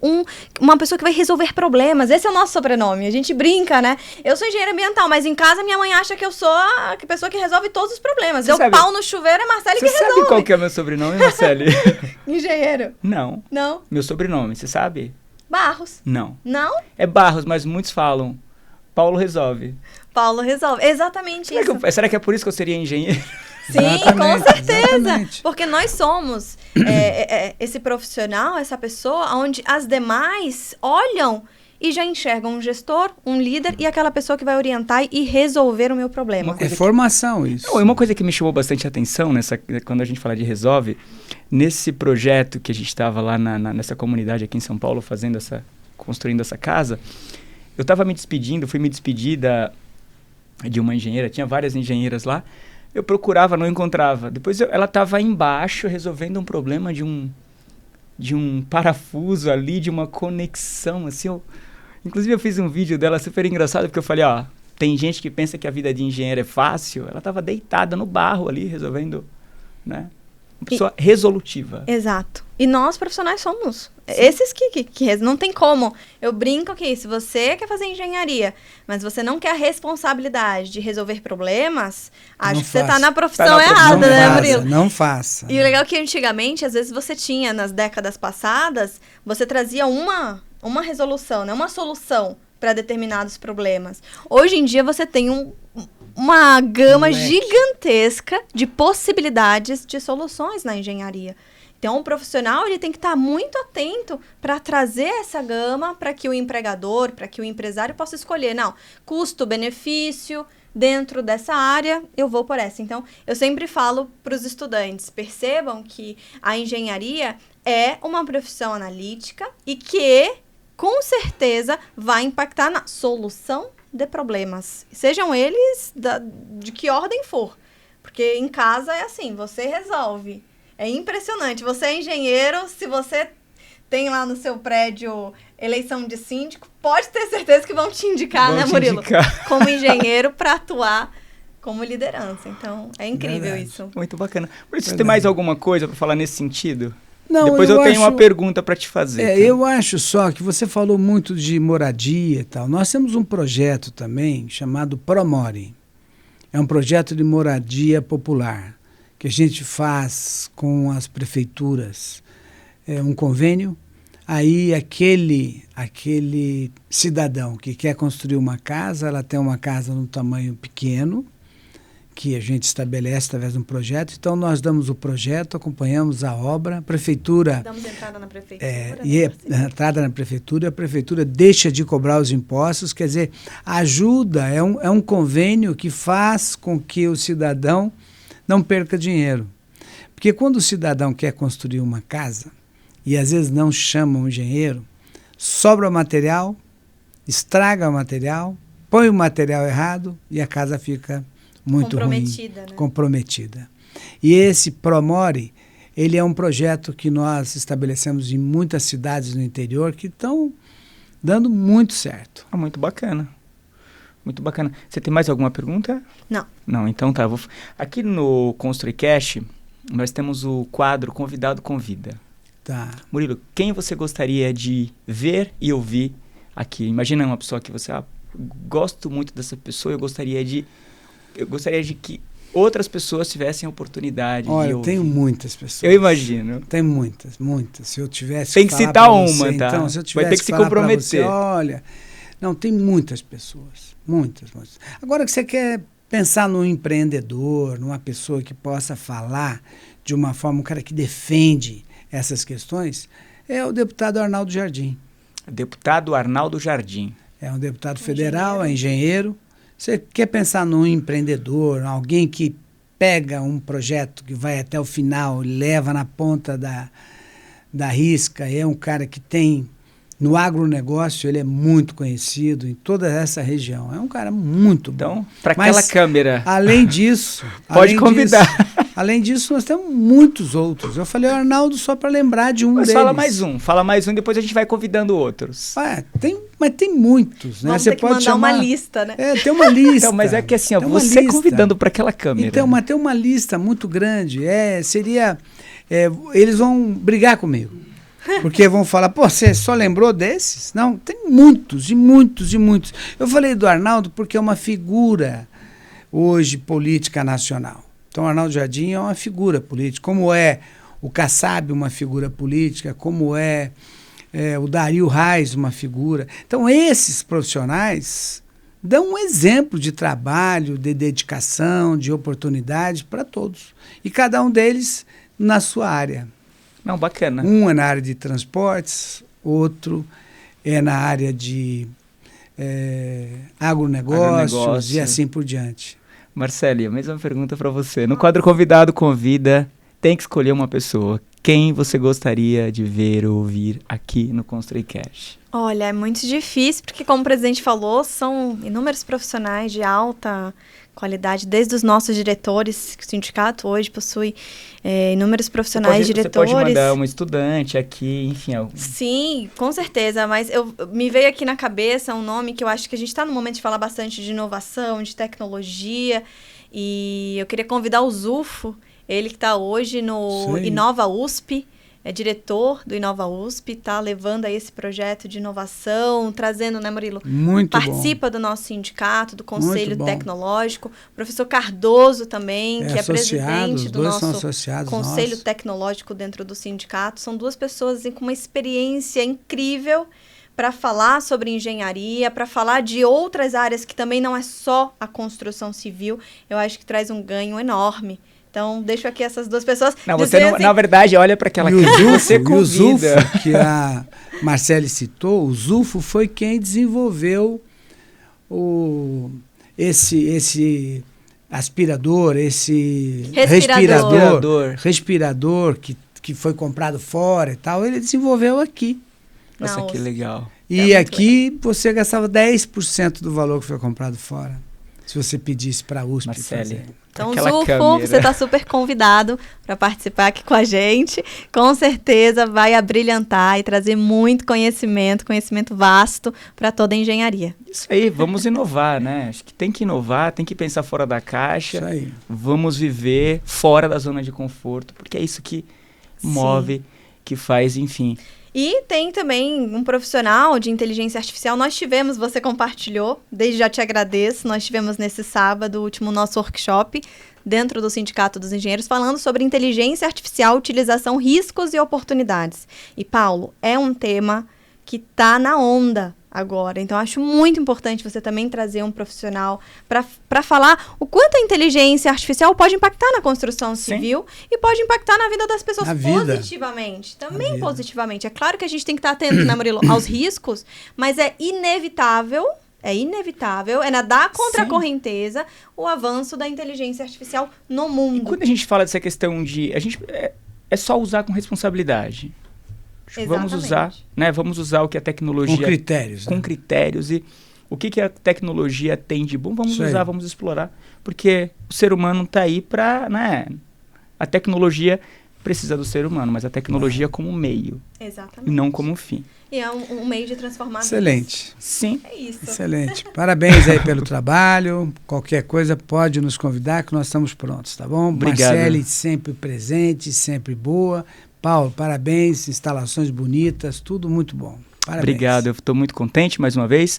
Speaker 3: uma pessoa que vai resolver problemas. Esse é o nosso sobrenome, a gente brinca, né? Eu sou engenheira ambiental, mas em casa minha mãe acha que eu sou a pessoa que resolve todos os problemas. Pau no chuveiro, é Marcele que resolve.
Speaker 1: Você sabe qual que é o meu sobrenome, Marcele?
Speaker 3: Engenheiro.
Speaker 1: Não.
Speaker 3: Não?
Speaker 1: Meu sobrenome, você sabe?
Speaker 3: Barros.
Speaker 1: Não.
Speaker 3: Não?
Speaker 1: É Barros, mas muitos falam Paulo resolve.
Speaker 3: Paulo resolve. Exatamente isso.
Speaker 1: Será que é por isso que eu seria engenheiro?
Speaker 3: Sim, com certeza.
Speaker 2: Exatamente.
Speaker 3: Porque nós somos esse profissional, essa pessoa, onde as demais olham e já enxergam um gestor, um líder e aquela pessoa que vai orientar e resolver o meu problema.
Speaker 2: É formação isso.
Speaker 1: Uma coisa que me chamou bastante atenção quando a gente fala de Resolve, nesse projeto que a gente estava lá nessa comunidade aqui em São Paulo, construindo essa casa, eu estava fui me despedir de uma engenheira, tinha várias engenheiras lá, eu procurava, não encontrava. Depois ela estava embaixo resolvendo um problema de um parafuso ali, de uma conexão, assim. Inclusive eu fiz um vídeo dela super engraçado, porque eu falei, tem gente que pensa que a vida de engenheiro é fácil. Ela estava deitada no barro ali, resolvendo, né? Uma pessoa resolutiva.
Speaker 3: Exato. E nós, profissionais, somos. Sim. Esses que não tem como. Eu brinco que se você quer fazer engenharia, mas você não quer a responsabilidade de resolver problemas, acho que você está na profissão errada, né, Murilo?
Speaker 2: Não faça.
Speaker 3: E o legal é que antigamente, às vezes você tinha, nas décadas passadas, você trazia uma resolução, né? Uma solução para determinados problemas. Hoje em dia você tem uma gama gigantesca de possibilidades de soluções na engenharia. Então, o profissional ele tem que estar muito atento para trazer essa gama para que o empregador, para que o empresário possa escolher. Não, custo-benefício, dentro dessa área, eu vou por essa. Então, eu sempre falo para os estudantes, percebam que a engenharia é uma profissão analítica e que, com certeza, vai impactar na solução de problemas, sejam eles de que ordem for, porque em casa é assim, você resolve, é impressionante, você é engenheiro, se você tem lá no seu prédio eleição de síndico, pode ter certeza que vão te indicar, né, Murilo? Como engenheiro para atuar como liderança, então é incrível isso.
Speaker 1: Muito bacana. Por isso, você tem mais alguma coisa para falar nesse sentido?
Speaker 2: Não,
Speaker 1: depois eu tenho uma pergunta para te fazer.
Speaker 2: Eu acho só que você falou muito de moradia e tal. Nós temos um projeto também chamado Promore. É um projeto de moradia popular que a gente faz com as prefeituras. É um convênio. Aí aquele cidadão que quer construir uma casa, ela tem uma casa num tamanho pequeno, que a gente estabelece através de um projeto. Então, nós damos o projeto, acompanhamos a obra, a prefeitura...
Speaker 3: Damos entrada na prefeitura.
Speaker 2: Entrada na prefeitura, a prefeitura deixa de cobrar os impostos, quer dizer, ajuda, é um convênio que faz com que o cidadão não perca dinheiro. Porque quando o cidadão quer construir uma casa, e às vezes não chama um engenheiro, sobra o material, estraga o material, põe o material errado e a casa fica... muito
Speaker 3: comprometida,
Speaker 2: ruim,
Speaker 3: né?
Speaker 2: Comprometida. E esse Promore, ele é um projeto que nós estabelecemos em muitas cidades no interior que estão dando muito certo.
Speaker 1: Muito bacana. Muito bacana. Você tem mais alguma pergunta?
Speaker 3: Não.
Speaker 1: Não, então tá. Aqui no ConstruiCast, nós temos o quadro Convidado Convida.
Speaker 2: Tá.
Speaker 1: Murilo, quem você gostaria de ver e ouvir aqui? Imagina uma pessoa que você, gosto muito dessa pessoa, eu gostaria de que outras pessoas tivessem a oportunidade de ouvir.
Speaker 2: Olha, tenho muitas pessoas.
Speaker 1: Eu imagino.
Speaker 2: Tem muitas. Se eu tivesse
Speaker 1: tem que
Speaker 2: falar
Speaker 1: citar uma,
Speaker 2: você,
Speaker 1: tá?
Speaker 2: Então, se eu tivesse
Speaker 1: vai ter que se
Speaker 2: falar
Speaker 1: comprometer.
Speaker 2: Você, olha, não, tem muitas pessoas. Muitas. Agora que você quer pensar num empreendedor, numa pessoa que possa falar de uma forma, um cara que defende essas questões, é o deputado Arnaldo Jardim.
Speaker 1: Deputado Arnaldo Jardim.
Speaker 2: É um deputado federal, é engenheiro. Você quer pensar num empreendedor, alguém que pega um projeto que vai até o final, leva na ponta da risca, é um cara que tem, no agronegócio, ele é muito conhecido em toda essa região. É um cara muito bom.
Speaker 1: Então, para aquela câmera.
Speaker 2: Além disso...
Speaker 1: Pode convidar.
Speaker 2: Além disso, nós temos muitos outros. Eu falei o Arnaldo só para lembrar de um deles.
Speaker 1: Fala mais um, depois a gente vai convidando outros.
Speaker 2: Mas tem muitos, né?
Speaker 3: Vamos
Speaker 2: você
Speaker 3: ter que
Speaker 2: pode
Speaker 3: mandar
Speaker 2: chamar
Speaker 3: uma lista, né?
Speaker 2: Tem uma lista.
Speaker 1: Então, mas é que assim, você convidando para aquela câmera.
Speaker 2: Então, mas tem uma lista muito grande. Eles vão brigar comigo. Porque vão falar, você só lembrou desses? Não, tem muitos, e muitos, e muitos. Eu falei do Arnaldo porque é uma figura hoje política nacional. Então, o Arnaldo Jardim é uma figura política, como é o Kassab uma figura política, como é o Dario Reis uma figura. Então, esses profissionais dão um exemplo de trabalho, de dedicação, de oportunidade para todos. E cada um deles na sua área.
Speaker 1: Não, bacana.
Speaker 2: Um é na área de transportes, outro é na área de agronegócios e assim por diante.
Speaker 1: Marcele, a mesma pergunta para você. No quadro Convidado Convida, tem que escolher uma pessoa. Quem você gostaria de ver ou ouvir aqui no ConstruiCast?
Speaker 3: Olha, é muito difícil, porque como o presidente falou, são inúmeros profissionais de alta qualidade, desde os nossos diretores, que o sindicato hoje possui inúmeros profissionais diretores.
Speaker 1: Você pode mandar um estudante aqui, enfim.
Speaker 3: Sim, com certeza, mas me veio aqui na cabeça um nome que eu acho que a gente está no momento de falar bastante de inovação, de tecnologia, e eu queria convidar o Zufo, ele que está hoje no Inova USP, é diretor do Inova USP, está levando aí esse projeto de inovação, trazendo, né, Murilo?
Speaker 2: Muito
Speaker 3: Participa do nosso sindicato, do Conselho Tecnológico. O professor Cardoso também, que é presidente do nosso Conselho Tecnológico dentro do sindicato. São duas pessoas assim, com uma experiência incrível para falar sobre engenharia, para falar de outras áreas que também não é só a construção civil. Eu acho que traz um ganho enorme. Então, deixo aqui essas duas pessoas.
Speaker 1: Não, você não, na verdade, olha para aquela câmera, você convida.
Speaker 2: O Zufo, que a Marcele citou, o Zufo foi quem desenvolveu esse aspirador, esse respirador que foi comprado fora e tal. Ele desenvolveu aqui.
Speaker 1: Nossa, que legal.
Speaker 2: E aqui você gastava 10% do valor que foi comprado fora. Se você pedisse para a USP
Speaker 1: Marcele.
Speaker 2: fazer.
Speaker 3: Então, Zufo, você está super convidado para participar aqui com a gente. Com certeza vai abrilhantar e trazer muito conhecimento vasto para toda a engenharia.
Speaker 1: Isso aí, vamos inovar, né? Acho que tem que inovar, tem que pensar fora da caixa.
Speaker 2: Isso aí.
Speaker 1: Vamos viver fora da zona de conforto, porque é isso que move, que faz, enfim.
Speaker 3: E tem também um profissional de inteligência artificial. Nós tivemos, você compartilhou, desde já te agradeço, nós tivemos nesse sábado o último nosso workshop dentro do Sindicato dos Engenheiros falando sobre inteligência artificial, utilização, riscos e oportunidades. E, Paulo, é um tema que está na onda agora. Então, acho muito importante você também trazer um profissional para falar o quanto a inteligência artificial pode impactar na construção civil e pode impactar na vida das pessoas positivamente. Também positivamente. É claro que a gente tem que estar atento, né, Murilo, aos riscos, mas é inevitável, é nadar contra a correnteza o avanço da inteligência artificial no mundo.
Speaker 1: E quando a gente fala dessa questão de... é só usar com responsabilidade. Vamos usar o que a tecnologia... Com critérios. E o que a tecnologia tem de bom, vamos usar, vamos explorar. Porque o ser humano está aí para... Né, a tecnologia precisa do ser humano, mas a tecnologia como meio.
Speaker 3: Exatamente.
Speaker 1: E não como fim.
Speaker 3: E é um meio de transformar
Speaker 2: Excelente.
Speaker 3: vidas.
Speaker 1: Sim.
Speaker 3: É isso.
Speaker 2: Excelente. Parabéns aí pelo trabalho. Qualquer coisa pode nos convidar que nós estamos prontos, tá bom?
Speaker 1: Obrigado.
Speaker 2: Marcele sempre presente, sempre boa. Paulo, parabéns, instalações bonitas, tudo muito bom. Parabéns.
Speaker 1: Obrigado, eu estou muito contente mais uma vez.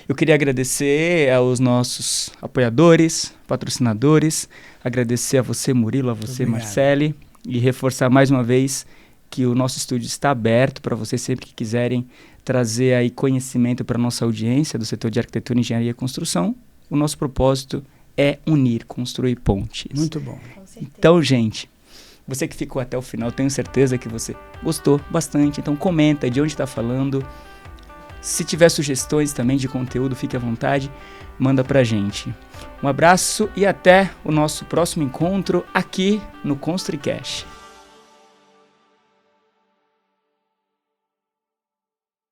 Speaker 1: Eu queria agradecer aos nossos apoiadores, patrocinadores, agradecer a você, Murilo, a você, Marcele, e reforçar mais uma vez que o nosso estúdio está aberto para vocês sempre que quiserem trazer aí conhecimento para a nossa audiência do setor de arquitetura, engenharia e construção. O nosso propósito é unir, construir pontes.
Speaker 2: Muito bom.
Speaker 1: Então, gente, você que ficou até o final, tenho certeza que você gostou bastante. Então, comenta de onde está falando. Se tiver sugestões também de conteúdo, fique à vontade, manda pra gente. Um abraço e até o nosso próximo encontro aqui no ConstruiCast.